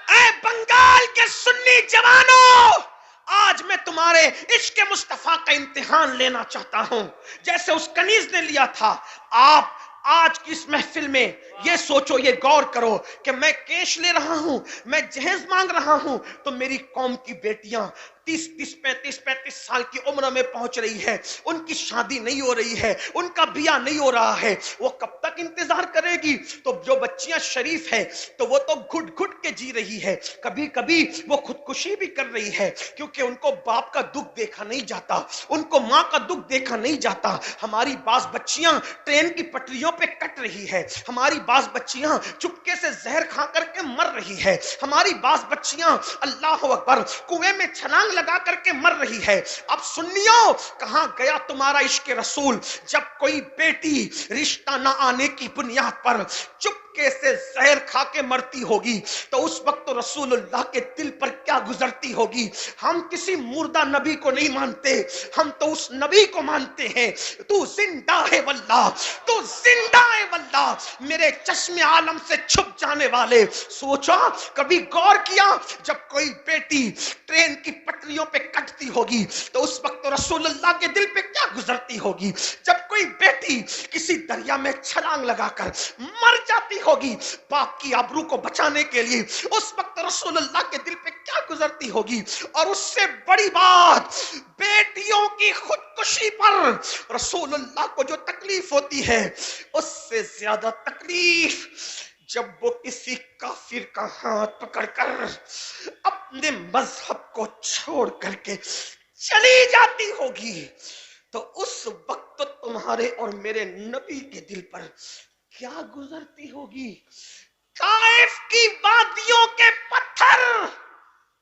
اے بنگال کے سنی جوانوں، آج میں تمہارے عشق مصطفیٰ کا امتحان لینا چاہتا ہوں جیسے اس کنیز نے لیا تھا. آپ آج کی اس محفل میں یہ سوچو، یہ غور کرو کہ میں کیش لے رہا ہوں، میں جہیز مانگ رہا ہوں تو میری قوم کی بیٹیاں 35 سال کی عمر میں پہنچ رہی ہے، ان کی شادی نہیں ہو رہی ہے، ان کا بیاہ نہیں ہو رہا ہے، وہ کب تک انتظار کرے گی؟ تو جو بچیاں شریف ہیں تو وہ تو گھٹ گھٹ کے جی رہی ہے، کبھی کبھی وہ خودکشی بھی کر رہی ہے کیونکہ ان کو باپ کا دکھ دیکھا نہیں جاتا، ان کو ماں کا دکھ دیکھا نہیں جاتا. ہماری بعض بچیاں ٹرین کی پٹریوں پہ کٹ رہی ہے، ہماری بعض بچیاں چپکے سے زہر کھا کر کے مر رہی ہے، ہماری بعض بچیاں اللہ اکبر کنویں میں چھلانگ لگا کر کے مر رہی ہے. اب سنیو، کہاں گیا تمہارا عشق رسول جب کوئی بیٹی رشتہ نہ آنے کی بنیاد پر چپکے سے زہر کھا کے مرتی ہوگی تو اس وقت رسول اللہ کے دل پر کیا گزرتی ہوگی؟ ہم کسی مردہ نبی کو نہیں مانتے، ہم تو اس نبی کو مانتے ہیں. تو زندہ ہے واللہ، تو زندہ ہے واللہ، میرے چشم عالم سے چھپ جانے والے. سوچا، کبھی غور کیا جب کوئی بیٹی ٹرین کی پٹریوں پہ کٹتی ہوگی تو اس وقت رسول اللہ کے دل پہ کیا گزرتی ہوگی؟ جب کوئی بیٹی کسی دریا میں چھلانگ لگا کر مر جاتی ہوگی باپ کی آبرو کو بچانے کے لیے، اس وقت رسول اللہ کے دل پہ کیا گزرتی ہوگی؟ اور اس سے بڑی بات، بیٹیوں کی خودکشی پر رسول اللہ کو جو تکلیف ہوتی ہے اس سے زیادہ تکلیف جب وہ کسی کافر کا ہاتھ پکڑ کر اپنے مذہب کو چھوڑ کر کے چلی جاتی ہوگی، تو اس وقت تمہارے اور میرے نبی کے دل پر کیا گزرتی ہوگی. طائف کی وادیوں کے پتھر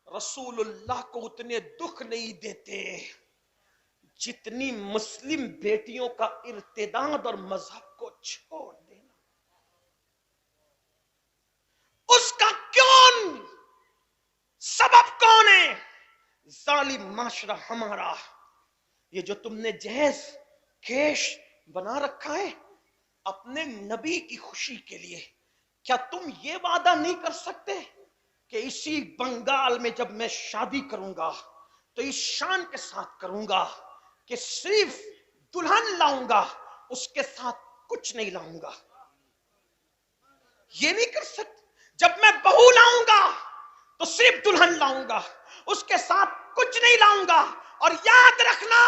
رسول اللہ کو اتنے دکھ نہیں دیتے جتنی مسلم بیٹیوں کا ارتداد اور مذہب کو چھوڑ دینا. اس کا کیوں سبب کون ہے؟ ظالم معاشرہ ہمارا. یہ جو تم نے جہیز کیش بنا رکھا ہے اپنے نبی کی خوشی کے لیے، کیا تم یہ وعدہ نہیں کر سکتے کہ اسی بنگال میں جب میں شادی کروں گا تو اس شان کے ساتھ کروں گا کہ صرف دلہن لاؤں گا، اس کے ساتھ کچھ نہیں لاؤں گا؟ یہ نہیں کر سکتے. جب میں بہو لاؤں گا تو صرف دلہن لاؤں گا، اس کے ساتھ کچھ نہیں لاؤں گا. اور یاد رکھنا،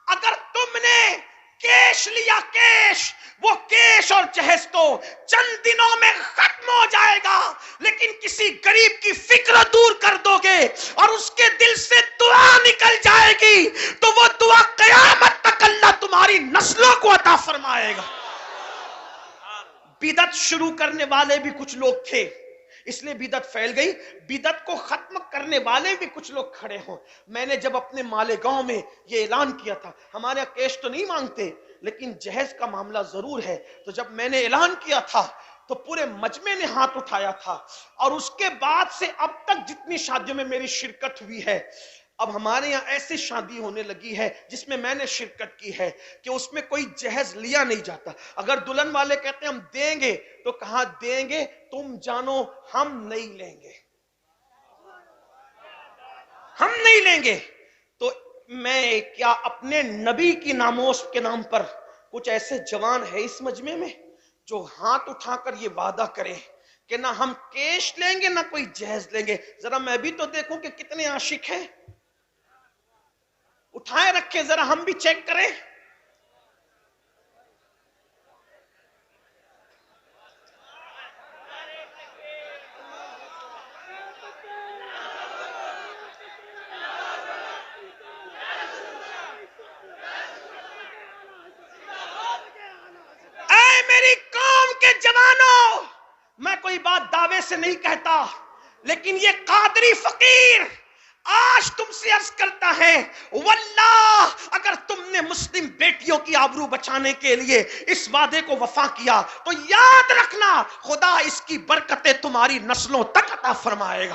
اگر تم نے کیش لیا، کیش، وہ کیش اور جہیز تو چند دنوں میں ختم ہو جائے گا، لیکن کسی غریب کی فکر دور کر دو گے اور اس کے دل سے دعا نکل جائے گی تو وہ دعا قیامت تک اللہ تمہاری نسلوں کو عطا فرمائے گا. بدعت شروع کرنے والے بھی کچھ لوگ تھے، اس لیے بدعت پھیل گئی. بدعت کو ختم کرنے والے بھی کچھ لوگ کھڑے ہوں. میں نے جب اپنے مالیگاؤں میں یہ اعلان کیا تھا، ہمارے یہاں کیش تو نہیں مانگتے لیکن جہیز کا معاملہ ضرور ہے، تو جب میں نے اعلان کیا تھا تو پورے مجمع نے ہاتھ اٹھایا تھا. اور اس کے بعد سے اب تک جتنی شادیوں میں میری شرکت ہوئی ہے، اب ہمارے یہاں ایسی شادی ہونے لگی ہے جس میں میں نے شرکت کی ہے کہ اس میں کوئی جہیز لیا نہیں جاتا. اگر دلہن والے کہتے ہیں ہم دیں گے تو کہاں دیں گے، تم جانو ہم نہیں لیں گے، ہم نہیں لیں گے. تو میں کیا اپنے نبی کی ناموس کے نام پر کچھ ایسے جوان ہے اس مجمع میں جو ہاتھ اٹھا کر یہ وعدہ کرے کہ نہ ہم کیش لیں گے نہ کوئی جہیز لیں گے؟ ذرا میں بھی تو دیکھوں کہ کتنے عاشق ہیں. اٹھائے رکھے، ذرا ہم بھی چیک کریں. اے میری قوم کے جوانوں، میں کوئی بات دعوے سے نہیں کہتا، لیکن یہ قادری فقیر آج تم سے عرض کرتا ہے، واللہ اگر تم نے مسلم بیٹیوں کی آبرو بچانے کے لیے اس وعدے کو وفا کیا تو یاد رکھنا خدا اس کی برکتیں تمہاری نسلوں تک عطا فرمائے گا.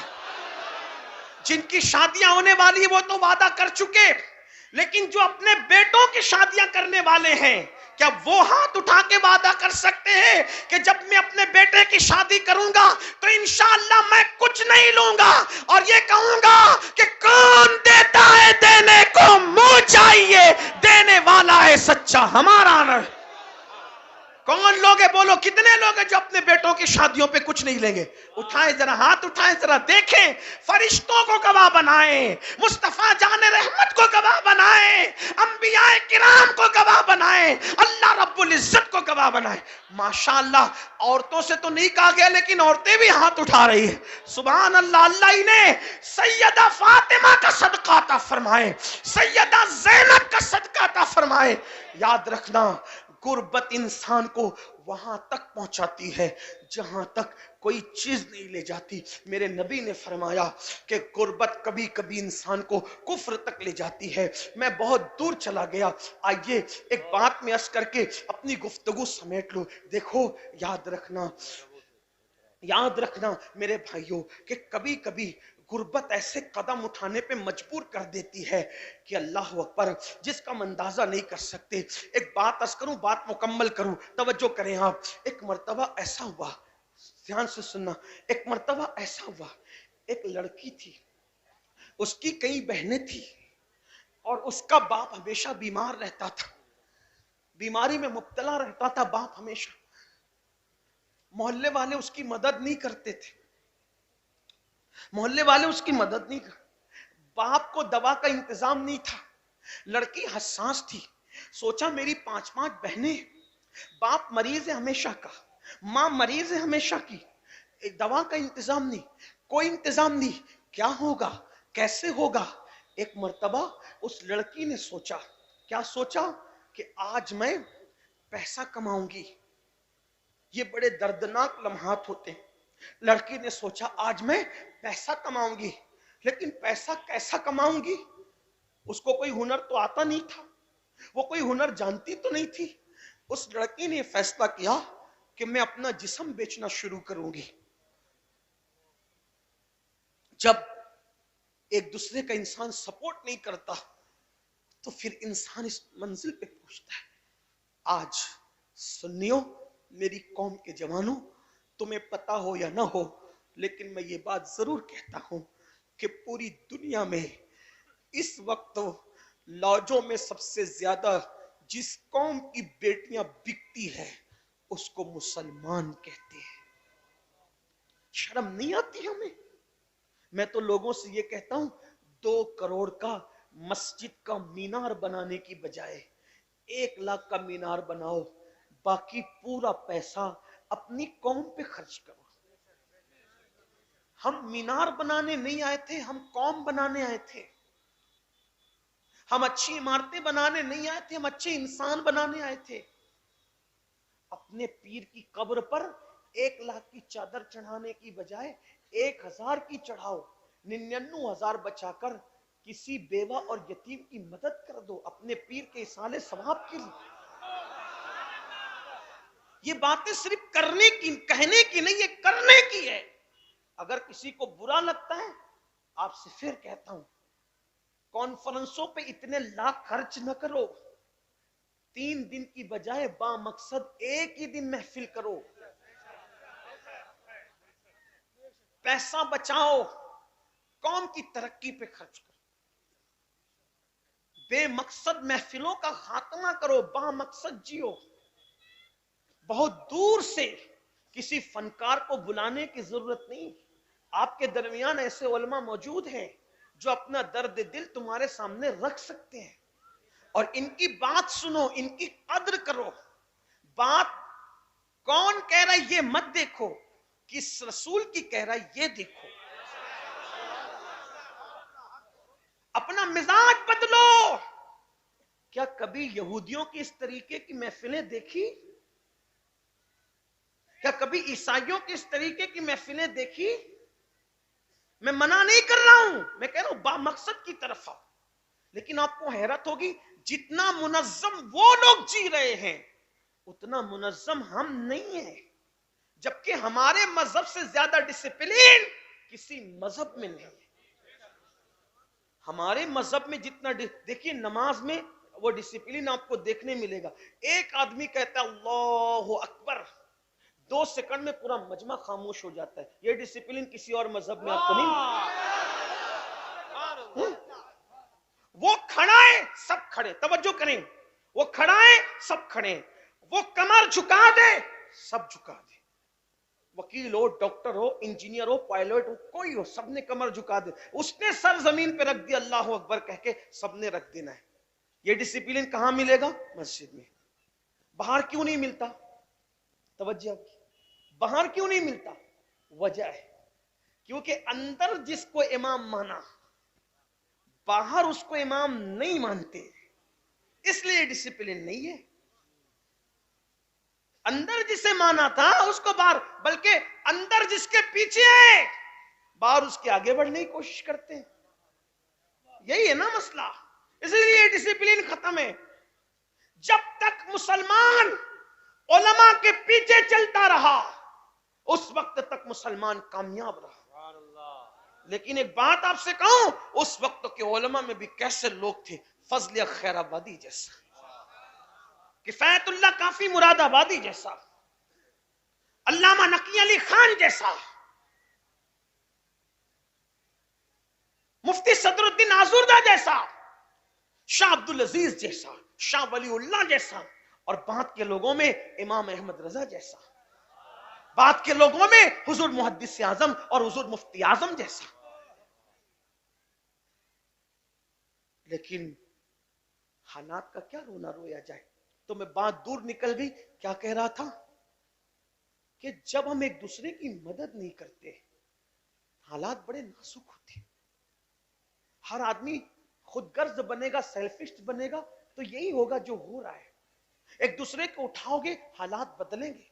جن کی شادیاں ہونے والی وہ تو وعدہ کر چکے، لیکن جو اپنے بیٹوں کی شادیاں کرنے والے ہیں، کیا وہ ہاتھ اٹھا کے وعدہ کر سکتے ہیں کہ جب میں اپنے بیٹے کی شادی کروں گا تو انشاءاللہ میں کچھ نہیں لوں گا اور یہ کہوں گا کہ کون دیتا ہے دینے کو منہ چاہیے، دینے والا ہے سچا ہمارا نہ. کون لوگ ہیں؟ بولو کتنے لوگ ہیں جو اپنے بیٹوں کی شادیوں پہ کچھ نہیں لیں گے؟ اٹھائیں ذرا ہاتھ، اٹھائیں ذرا دیکھیں. فرشتوں کو گواہ بنائیں، مصطفیٰ جان رحمت کو گواہ بنائیں، انبیاء کرام کو گواہ بنائیں، اللہ رب العزت کو گواہ بنائیں. ماشاءاللہ عورتوں سے تو نہیں کہا گیا لیکن عورتیں بھی ہاتھ اٹھا رہی ہیں. سبحان اللہ. اللہ ہی نے سیدہ فاطمہ کا صدقہ عطا فرمائے، سیدہ زینب کا صدقہ عطا فرمائے. یاد رکھنا غربت انسان کو وہاں تک پہنچاتی ہے جہاں تک کوئی چیز نہیں لے جاتی. میرے نبی نے فرمایا کہ غربت کبھی کبھی انسان کو کفر تک لے جاتی ہے. میں بہت دور چلا گیا، آئیے ایک بات میں عرض کر کے اپنی گفتگو سمیٹ لوں. دیکھو یاد رکھنا میرے بھائیوں کہ کبھی کبھی غربت ایسے قدم اٹھانے پہ مجبور کر دیتی ہے کہ اللہ اکبر جس کا اندازہ نہیں کر سکتے. ایک بات عرض کروں، بات مکمل کروں، توجہ کریں آپ. ایک مرتبہ ایسا ہوا، دھیان سے سننا، ایک مرتبہ ایسا ہوا، ایک لڑکی تھی، اس کی کئی بہنیں تھی اور اس کا باپ ہمیشہ بیمار رہتا تھا، بیماری میں مبتلا رہتا تھا باپ ہمیشہ. محلے والے اس کی مدد نہیں کرتے تھے، محلے والے اس کی مدد نہیں کرتے. باپ کو دوا کا انتظام نہیں تھا. لڑکی حساس تھی، سوچا میری 5 بہنیں، باپ مریض ہے ہمیشہ کا، ماں مریض ہے ہمیشہ کی، دوا کا انتظام نہیں، کوئی انتظام نہیں، کیا ہوگا، کیسے ہوگا. ایک مرتبہ اس لڑکی نے سوچا، کیا سوچا کہ آج میں پیسہ کماؤں گی، یہ بڑے دردناک لمحات ہوتے ہیں. لڑکی نے سوچا آج میں پیسہ کماؤں گی، لیکن پیسہ کیسا کماؤں گی؟ اس کو کوئی ہنر تو آتا نہیں تھا، وہ کوئی ہنر جانتی تو نہیں تھی. اس لڑکی نے فیصلہ کیا کہ میں اپنا جسم بیچنا شروع کروں گی. جب ایک دوسرے کا انسان سپورٹ نہیں کرتا تو پھر انسان اس منزل پہ پہنچتا ہے. آج سنیو میری قوم کے جوانوں، تمہیں پتا ہو یا نہ ہو، لیکن میں یہ بات ضرور کہتا ہوں کہ پوری دنیا میں اس وقت لاجوں میں سب سے زیادہ جس قوم کی بیٹیاں بکتی ہے اس کو مسلمان کہتے ہیں. شرم نہیں آتی ہمیں؟ میں تو لوگوں سے یہ کہتا ہوں 2 کروڑ کا مسجد کا مینار بنانے کی بجائے 1 لاکھ کا مینار بناؤ، باقی پورا پیسہ اپنی قوم پہ خرچ کرو. ہم مینار بنانے نہیں آئے تھے، ہم قوم بنانے آئے تھے. ہم اچھی عمارتیں بنانے نہیں آئے تھے، ہم اچھے انسان بنانے آئے تھے. اپنے پیر کی قبر پر 1 لاکھ کی چادر چڑھانے کی بجائے 1000 کی چڑھاؤ، 99,000 بچا کر کسی بیوہ اور یتیم کی مدد کر دو اپنے پیر کے اصالے ثواب کے لیے. یہ باتیں صرف کرنے کی، کہنے کی نہیں، یہ کرنے کی ہے. اگر کسی کو برا لگتا ہے، آپ سے پھر کہتا ہوں کانفرنسوں پہ اتنے لاکھ خرچ نہ کرو. 3 دن کی بجائے با مقصد 1 ہی دن محفل کرو. پیسہ بچاؤ، قوم کی ترقی پہ خرچ کرو. بے مقصد محفلوں کا خاتمہ کرو، با مقصد جیو. بہت دور سے کسی فنکار کو بلانے کی ضرورت نہیں. آپ کے درمیان ایسے علماء موجود ہیں جو اپنا درد دل تمہارے سامنے رکھ سکتے ہیں، اور ان کی بات سنو، ان کی قدر کرو. بات کون کہہ رہا ہے یہ مت دیکھو، کس رسول کی کہہ رہا ہے یہ دیکھو. اپنا مزاج بدلو. کیا کبھی یہودیوں کی اس طریقے کی محفلیں دیکھی؟ کیا کبھی عیسائیوں کی اس طریقے کی محفلیں دیکھی؟ میں منع نہیں کر رہا ہوں، میں کہہ رہا ہوں با مقصد کی طرف آؤ. لیکن آپ کو حیرت ہوگی جتنا منظم وہ لوگ جی رہے ہیں اتنا منظم ہم نہیں ہیں، جبکہ ہمارے مذہب سے زیادہ ڈسپلین کسی مذہب میں نہیں. ہمارے مذہب میں جتنا دیکھیے نماز میں وہ ڈسپلین آپ کو دیکھنے ملے گا. ایک آدمی کہتا ہے اللہ اکبر، 2 سیکنڈ میں پورا مجمع خاموش ہو جاتا ہے. یہ ڈسپلین کسی اور مذہب میں آپ کو نہیں ملے. وہ کھڑا ہے سب کھڑے، توجہ کریں، وہ کھڑا ہے سب کھڑے، وہ کمر جھکا دے سب جھکا دے. وکیل ہو، ڈاکٹر ہو، انجینئر ہو، پائلٹ ہو، کوئی ہو، سب نے کمر جھکا دے. اس نے سر زمین پہ رکھ دیا اللہ اکبر کہہ کے، سب نے رکھ دینا ہے. یہ ڈسپلین کہاں ملے گا؟ مسجد میں. باہر کیوں نہیں ملتا؟ توجہ، باہر کیوں نہیں ملتا؟ وجہ ہے کیونکہ اندر جس کو امام مانا باہر اس کو امام نہیں مانتے، اس لیے ڈسپلین نہیں ہے. اندر جسے مانا تھا اس کو باہر، بلکہ اندر جس کے پیچھے ہے باہر اس کے آگے بڑھنے کی کوشش کرتے ہیں. یہی ہے نا مسئلہ، اسی لیے ڈسپلین ختم ہے. جب تک مسلمان علماء کے پیچھے چلتا رہا اس وقت تک مسلمان کامیاب رہا. لیکن ایک بات آپ سے کہوں، اس وقت کے علماء میں بھی کیسے لوگ تھے، فضل خیر آبادی جیسا، کفایت اللہ کافی مراد آبادی جیسا، علامہ نقی علی خان جیسا، مفتی صدر الدین آزردہ جیسا، شاہ عبدالعزیز جیسا، شاہ ولی اللہ جیسا، اور بعد کے لوگوں میں امام احمد رضا جیسا، بعد کے لوگوں میں حضور محدث اعظم اور حضور مفتی اعظم جیسا. لیکن حالات کا کیا رونا رویا جائے. تو میں بات دور نکل گئی. کیا کہہ رہا تھا کہ جب ہم ایک دوسرے کی مدد نہیں کرتے حالات بڑے نازک ہوتے. ہر آدمی خود غرض بنے گا، سیلفسٹ بنے گا تو یہی ہوگا جو ہو رہا ہے. ایک دوسرے کو اٹھاؤ گے حالات بدلیں گے.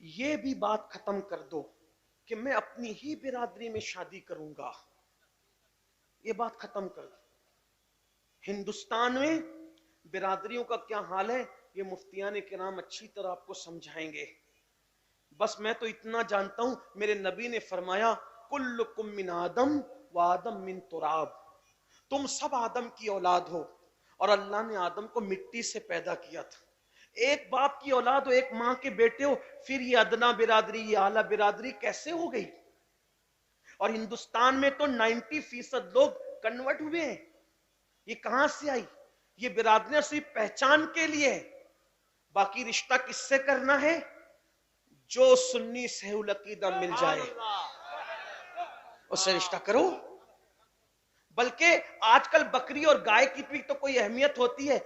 یہ بھی بات ختم کر دو کہ میں اپنی ہی برادری میں شادی کروں گا، یہ بات ختم کر دو۔ ہندوستان میں برادریوں کا کیا حال ہے یہ مفتیان کرام اچھی طرح آپ کو سمجھائیں گے۔ بس میں تو اتنا جانتا ہوں، میرے نبی نے فرمایا کلکم من آدم و آدم من تراب، تم سب آدم کی اولاد ہو اور اللہ نے آدم کو مٹی سے پیدا کیا تھا۔ ایک باپ کی اولاد ہو، ایک ماں کے بیٹے ہو، پھر یہ ادنا برادری، یہ اعلیٰ برادری کیسے ہو گئی؟ اور ہندوستان میں تو 90% لوگ کنورٹ ہوئے ہیں۔ یہ کہاں سے آئی؟ یہ برادریاں صرف پہچان کے لیے ہے، باقی رشتہ کس سے کرنا ہے؟ جو سنی صحیح العقیدہ مل جائے اس سے رشتہ کرو۔ بلکہ آج کل بکری اور گائے کی بھی تو کوئی اہمیت ہوتی ہے؟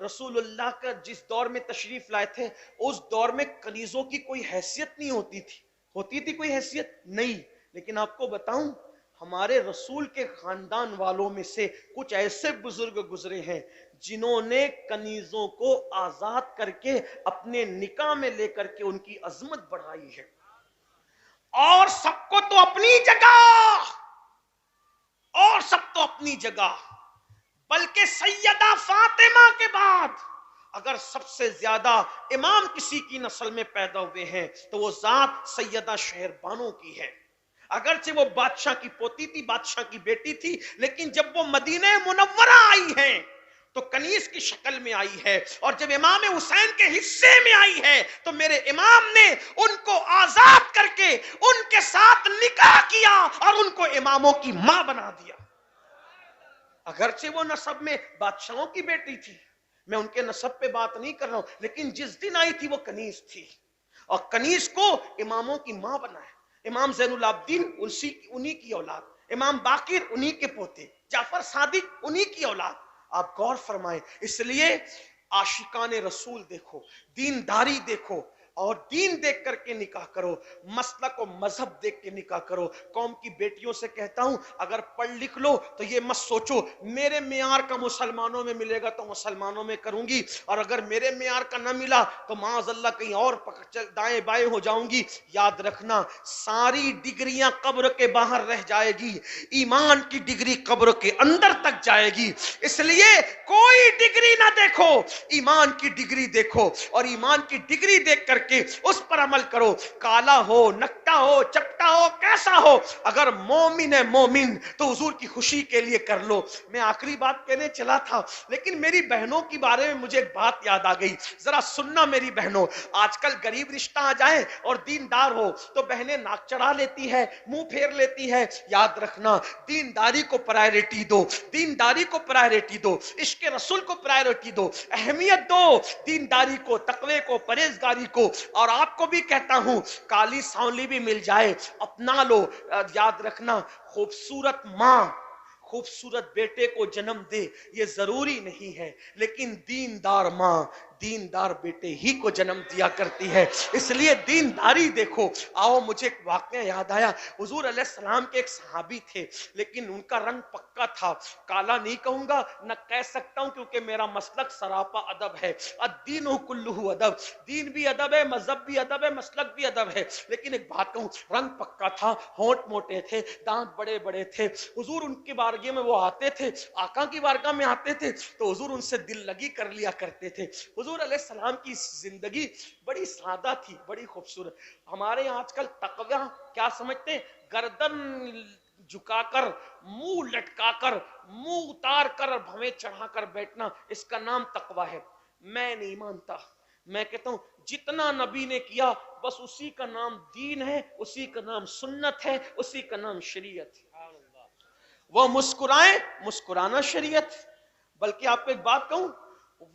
رسول اللہ کا جس دور میں تشریف لائے تھے اس دور میں کنیزوں کی کوئی حیثیت نہیں ہوتی تھی، ہوتی تھی کوئی حیثیت نہیں؟ لیکن آپ کو بتاؤں، ہمارے رسول کے خاندان والوں میں سے کچھ ایسے بزرگ گزرے ہیں جنہوں نے کنیزوں کو آزاد کر کے اپنے نکاح میں لے کر کے ان کی عظمت بڑھائی ہے۔ اور سب کو تو اپنی جگہ، اور سب تو اپنی جگہ، بلکہ سیدہ فاطمہ کے بعد اگر سب سے زیادہ امام کسی کی نسل میں پیدا ہوئے ہیں تو وہ ذات سیدہ شہربانوں کی ہے۔ اگرچہ وہ بادشاہ کی پوتی تھی، بادشاہ کی بیٹی تھی، لیکن جب وہ مدینہ منورہ آئی ہیں تو کنیز کی شکل میں آئی ہے، اور جب امام حسین کے حصے میں آئی ہے تو میرے امام نے ان کو آزاد کر کے ان کے ساتھ نکاح کیا اور ان کو اماموں کی ماں بنا دیا۔ اگرچہ وہ نسب میں بادشاہوں کی بیٹی تھی، میں ان کے نسب پہ بات نہیں کر رہا ہوں، لیکن جس دن آئی تھی وہ کنیز تھی، اور کنیز کو اماموں کی ماں بنایا۔ امام زین العابدین انہی کی اولاد، امام باقر انہی کے پوتے، جعفر صادق انہی کی اولاد۔ آپ غور فرمائیں، اس لیے عاشقان رسول دیکھو، دینداری دیکھو، اور دین دیکھ کر کے نکاح کرو، مسلک و مذہب دیکھ کے نکاح کرو۔ قوم کی بیٹیوں سے کہتا ہوں، اگر پڑھ لکھ لو تو یہ مت سوچو میرے معیار کا مسلمانوں میں ملے گا تو مسلمانوں میں کروں گی، اور اگر میرے معیار کا نہ ملا تو معاذ اللہ کہیں اور دائیں بائیں ہو جاؤں گی۔ یاد رکھنا، ساری ڈگریاں قبر کے باہر رہ جائے گی، ایمان کی ڈگری قبر کے اندر تک جائے گی۔ اس لیے کوئی ڈگری نہ دیکھو، ایمان کی ڈگری دیکھو، اور ایمان کی ڈگری دیکھ کر کے اس پر عمل کرو۔ کالا ہو، نکٹا ہو، چپٹا ہو، کیسا ہو، اگر مومن ہے مومن تو حضور کی خوشی کے لیے کر لو۔ میں آخری بات کہنے چلا تھا، لیکن میری بہنوں کی بارے میں مجھے ایک بات یاد آ گئی، ذرا سننا میری بہنوں۔ آج کل غریب رشتہ آ جائے اور دیندار ہو تو بہنیں ناک چڑھا لیتی ہے، منہ پھیر لیتی ہے۔ یاد رکھنا، دینداری کو پرائرٹی دو، دینداری کو پرائرٹی دو، عشق رسول کو پرائرٹی دو، اہمیت دو دینداری کو، تقوی کو، پرہیزگاری کو۔ اور آپ کو بھی کہتا ہوں، کالی سانولی بھی مل جائے اپنا لو۔ یاد رکھنا، خوبصورت ماں خوبصورت بیٹے کو جنم دے یہ ضروری نہیں ہے، لیکن دیندار ماں دیندار بیٹے ہی کو جنم دیا کرتی ہے۔ اس لیے دینداری دیکھو۔ آؤ، مجھے ایک واقعہ یاد آیا۔ حضور علیہ السلام کے ایک صحابی تھے، لیکن ان کا رنگ پکا تھا، کالا نہیں کہوں گا، نہ کہہ سکتا ہوں کیونکہ میرا مسلک سراپا ادب ہے۔ الدین کلہ ادب، دین بھی ادب ہے، مذہب بھی ادب ہے، مسلک بھی ادب ہے۔ لیکن ایک بات کہوں، رنگ پکا تھا، ہونٹ موٹے تھے، دانت بڑے بڑے تھے۔ حضور ان کی بارگاہ میں وہ آتے تھے، آقا کی بارگاہ میں آتے تھے تو حضور ان سے دل لگی کر لیا کرتے تھے۔ حضور علیہ السلام کی زندگی بڑی سادہ تھی، بڑی خوبصورت۔ ہمارے یہاں آج کل تقوی کیا سمجھتے ہیں؟ گردن جھکا کر، منہ لٹکا کر، منہ اتار کر، بھویں چڑھا کر بیٹھنا، اس کا نام تقوی ہے۔ میں نہیں مانتا، میں کہتا ہوں جتنا نبی نے کیا بس اسی کا نام دین ہے، اسی کا نام سنت ہے، اسی کا نام شریعت ہے۔ وہ مسکرائیں، مسکرانا شریعت۔ بلکہ آپ کو ایک بات کہوں،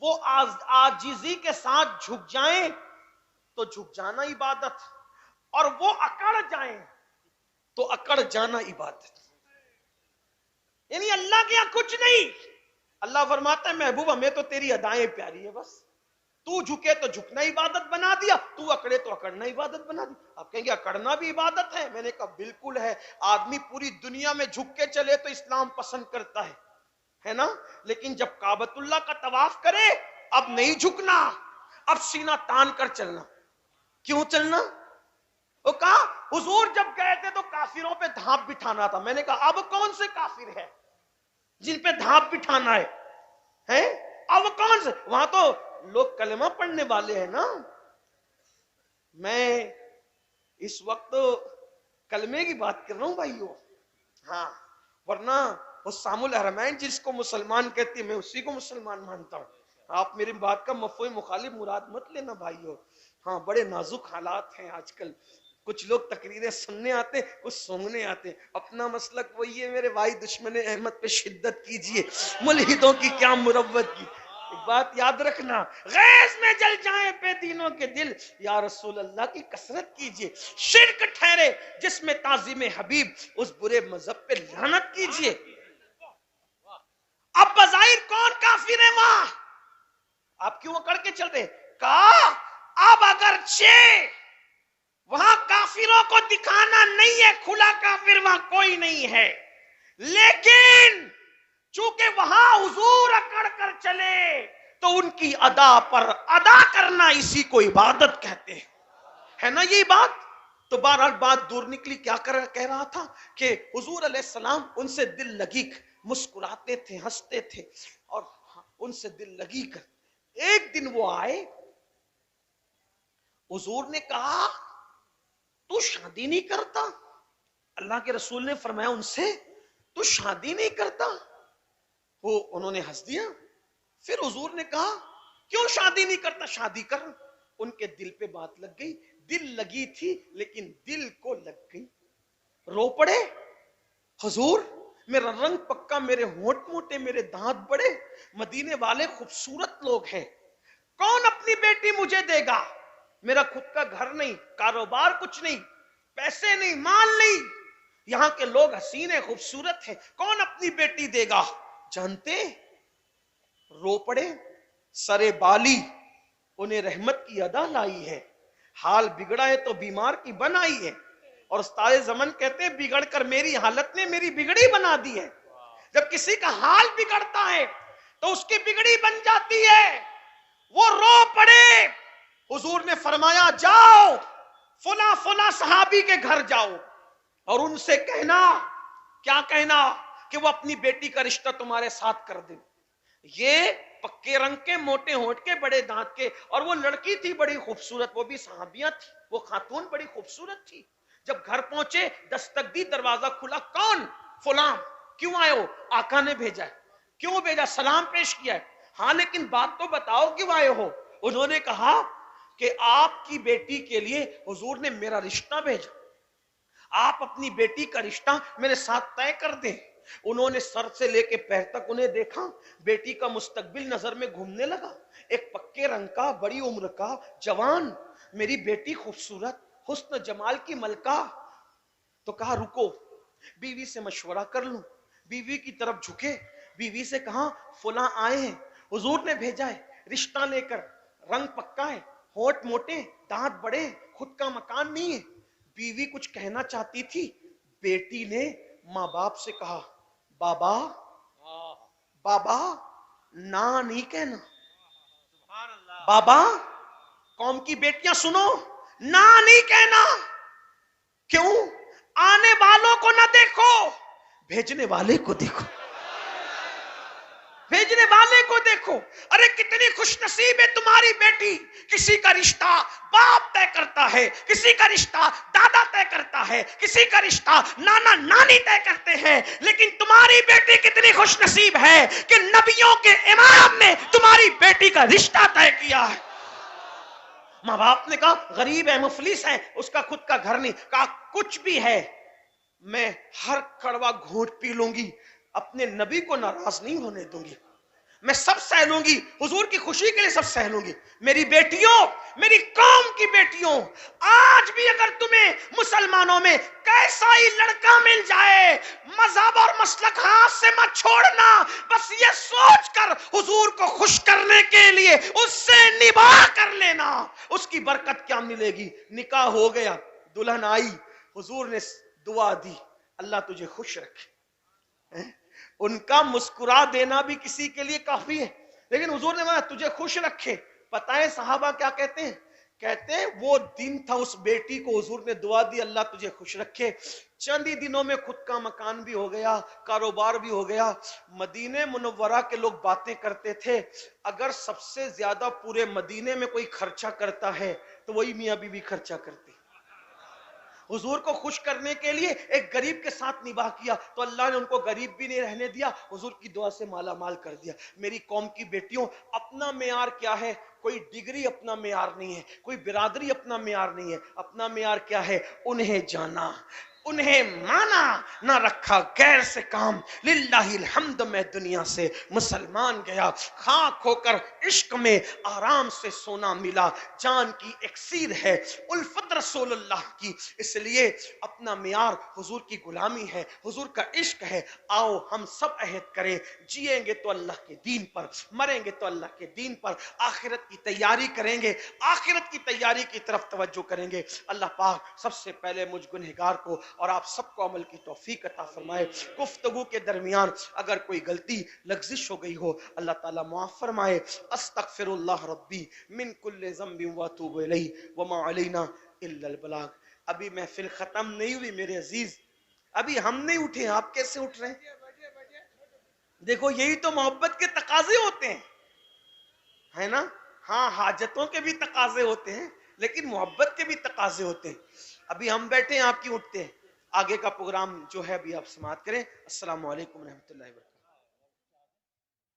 وہ عاجزی کے ساتھ جھک جائیں تو جھک جانا عبادت، اور وہ اکڑ جائیں تو اکڑ جانا عبادت۔ یعنی اللہ کے یہاں کچھ نہیں۔ اللہ فرماتا ہے محبوب ہمیں تو تیری ادائیں پیاری ہے، بس تو جھکے تو جھکنا عبادت بنا دیا، تو اکڑے تو اکڑنا عبادت بنا دیا۔ آپ کہیں گے اکڑنا بھی عبادت ہے؟ میں نے کہا بالکل ہے۔ آدمی پوری دنیا میں جھک کے چلے تو اسلام پسند کرتا ہے نا، لیکن جب کعبۃ اللہ کا طواف کرے اب نہیں جھکنا، اب سینہ تان کر چلنا۔ کیوں چلنا؟ وہ کہا حضور جب گئے تھے تو کافروں پہ دھاپ بٹھانا تھا. میں نے کہا اب کون سے کافر ہے جن پہ دھاپ بٹھانا ہے؟ اب کون سے؟ وہاں تو لوگ کلمہ پڑھنے والے ہیں نا. میں اس وقت کلمے کی بات کر رہا ہوں بھائیو. ہاں ورنہ وہ سام الحرمین جس کو مسلمان کہتی ہے میں اسی کو مسلمان مانتا ہوں. آپ میری بات کا مفہوم مخالف مراد مت لینا بھائیو. ہاں بڑے نازک حالات ہیں آج کل. کچھ لوگ تقریریں سننے آتے کچھ سونگنے آتے. اپنا مسلک وہی ہے میرے بھائی. دشمن احمد پہ شدت کیجئے, ملحدوں کی کیا مروت کی. ایک بات یاد رکھنا, غیظ میں جل جائیں بے دینوں کے دل, یا رسول اللہ کی کثرت کیجئے. شرک ٹھہرے جس میں تعظیم حبیب, اس برے مذہب پہ لعنت کیجئے. اب بظاہر کون کافر ہے وہاں؟ آپ کیوں اکڑ کے چل رہے؟ کہا اب اگرچہ وہاں کافروں کو دکھانا نہیں ہے, کھلا کافر وہاں کوئی نہیں ہے, لیکن چونکہ وہاں حضور اکڑ کر چلے تو ان کی ادا پر ادا کرنا اسی کو عبادت کہتے ہیں. ہے نا یہی بات؟ تو بہرحال بات دور نکلی. کیا کہہ رہا تھا کہ حضور علیہ السلام ان سے دل لگی مسکراتے تھے, ہنستے تھے, اور ان سے دل لگی کر ایک دن وہ آئے. حضور نے کہا تو شادی نہیں کرتا؟ اللہ کے رسول نے فرمایا ان سے تو شادی نہیں کرتا؟ وہ انہوں نے ہنس دیا. پھر حضور نے کہا کیوں شادی نہیں کرتا؟ شادی کر. ان کے دل پہ بات لگ گئی. دل لگی تھی لیکن دل کو لگ گئی. رو پڑے, حضور میرا رنگ پکا, میرے ہونٹ موٹے, میرے دانت بڑے, مدینے والے خوبصورت لوگ ہیں, کون اپنی بیٹی مجھے دے گا؟ میرا خود کا گھر نہیں, کاروبار کچھ نہیں, پیسے نہیں, مال نہیں, یہاں کے لوگ حسین ہیں, خوبصورت ہیں, کون اپنی بیٹی دے گا؟ جانتے رو پڑے. سرے بالی انہیں رحمت کی ادا لائی ہے, حال بگڑا ہے تو بیمار کی بنائی ہے. اور استاد زمن کہتے ہیں بگڑ کر میری حالت نے میری بگڑی بنا دی ہے. جب کسی کا حال بگڑتا ہے تو اس کی بگڑی بن جاتی ہے. وہ رو پڑے. حضور نے فرمایا جاؤ فلاں فلاں صحابی کے گھر جاؤ اور ان سے کہنا, کیا کہنا؟ کہ وہ اپنی بیٹی کا رشتہ تمہارے ساتھ کر دیں. یہ پکے رنگ کے, موٹے ہونٹ کے, بڑے دانت کے, اور وہ لڑکی تھی بڑی خوبصورت, وہ بھی صحابیہ تھی, وہ خاتون بڑی خوبصورت تھی. جب گھر پہنچے دستک دی, دروازہ کھلا, کون؟ فلاں. کیوں آئے ہو؟ آقا نے بھیجا ہے. کیوں بھیجا؟ سلام پیش کیا ہے. ہاں لیکن بات تو بتاؤ کیوں آئے ہو؟ انہوں نے کہا کہ آپ کی بیٹی کے لیے حضور نے میرا رشتہ بھیجا, آپ اپنی بیٹی کا رشتہ میرے ساتھ طے کر دیں. انہوں نے سر سے لے کے پیر تک انہیں دیکھا. بیٹی کا مستقبل نظر میں گھومنے لگا. ایک پکے رنگ کا, بڑی عمر کا جوان, میری بیٹی خوبصورت, حسن جمال کی ملکہ. تو کہا رکو بیوی سے مشورہ کر لوں. بیوی کی طرف جھکے, بیوی سے کہا فلاں آئے ہیں, حضور نے بھیجا ہے رشتہ لے کر, رنگ پکا ہے, ہونٹ موٹے, دانت بڑے, خود کا مکان نہیں ہے. بیوی کچھ کہنا چاہتی تھی. بیٹی نے ماں باپ سے کہا بابا بابا نا نہیں کہنا. بابا, قوم کی بیٹیاں سنو, نا نہیں کہنا. کیوں؟ آنے والوں کو نہ دیکھو, بھیجنے والے کو دیکھو, بھیجنے والے کو دیکھو. ارے کتنی خوش نصیب ہے تمہاری بیٹی. کسی کا رشتہ باپ طے کرتا ہے, کسی کا رشتہ دادا طے کرتا ہے, کسی کا رشتہ نانا نانی طے کرتے ہیں, لیکن تمہاری بیٹی کتنی خوش نصیب ہے کہ نبیوں کے امام نے تمہاری بیٹی کا رشتہ طے کیا ہے. ماں باپ نے کہا غریب ہے, مفلس ہے, اس کا خود کا گھر نہیں. کہا کچھ بھی ہے, میں ہر کڑوا گھونٹ پی لوں گی, اپنے نبی کو ناراض نہیں ہونے دوں گی, میں سب سہ لوں گی, حضور کی خوشی کے لیے سب سہ لوں گی. میری بیٹیوں, میری قوم کی بیٹیوں, آج بھی اگر تمہیں مسلمانوں میں کیسا ہی لڑکا مل جائے, مذہب اور مسلک ہاتھ سے مت چھوڑنا. بس یہ سوچ کر حضور کو خوش کرنے کے لیے اس سے نباہ کر لینا. اس کی برکت کیا ملے گی. نکاح ہو گیا, دلہن آئی, حضور نے دعا دی اللہ تجھے خوش رکھے. ان کا مسکرا دینا بھی کسی کے لیے کافی ہے, لیکن حضور نے کہا تجھے خوش رکھے. پتہ ہے صحابہ کیا کہتے ہیں کہتے ہیں وہ دن تھا، اس بیٹی کو حضور نے دعا دی اللہ تجھے خوش رکھے، چند ہی دنوں میں خود کا مکان بھی ہو گیا، کاروبار بھی ہو گیا۔ مدینہ منورہ کے لوگ باتیں کرتے تھے اگر سب سے زیادہ پورے مدینے میں کوئی خرچہ کرتا ہے تو وہی میاں بیوی خرچہ کرتے۔ حضور کو خوش کرنے کے لیے ایک غریب کے ساتھ نباہ کیا تو اللہ نے ان کو غریب بھی نہیں رہنے دیا، حضور کی دعا سے مالا مال کر دیا۔ میری قوم کی بیٹیوں، اپنا معیار کیا ہے؟ کوئی ڈگری اپنا معیار نہیں ہے، کوئی برادری اپنا معیار نہیں ہے، اپنا معیار کیا ہے؟ انہیں جانا، انہیں مانا، نہ رکھا غیر سے کام۔ للہ الحمد میں دنیا سے مسلمان گیا، خاک ہو کر عشق میں آرام سے سونا ملا، جان کی اکسیر ہے الفت رسول اللہ کی، اس لیے اپنا معیار حضور کی غلامی ہے، حضور کا عشق ہے۔ آؤ ہم سب عہد کریں، جیئیں گے تو اللہ کے دین پر، مریں گے تو اللہ کے دین پر، آخرت کی تیاری کریں گے، آخرت کی تیاری کی طرف توجہ کریں گے۔ اللہ پاک سب سے پہلے مجھ گنہگار کو اور آپ سب کو عمل کی توفیق عطا فرمائے۔ گفتگو کے درمیان اگر کوئی غلطی لغزش ہو گئی ہو اللہ تعالیٰ معاف فرمائے۔ استغفر اللہ ربی من کل ذنب واتوب الیہ وما علینا الا البلاغ۔ ابھی محفل ختم نہیں ہوئی میرے عزیز، ابھی ہم نہیں اٹھے، آپ کیسے اٹھ رہے ہیں؟ دیکھو یہی تو محبت کے تقاضے ہوتے ہیں، ہے نا؟ ہاں حاجتوں کے بھی تقاضے ہوتے ہیں لیکن محبت کے بھی تقاضے ہوتے ہیں۔ ابھی ہم بیٹھے ہیں، آپ کی اٹھتے ہیں۔ آگے کا پروگرام جو ہے ابھی آپ سماعت کریں۔ السلام علیکم ورحمۃ اللہ وبرکاتہ۔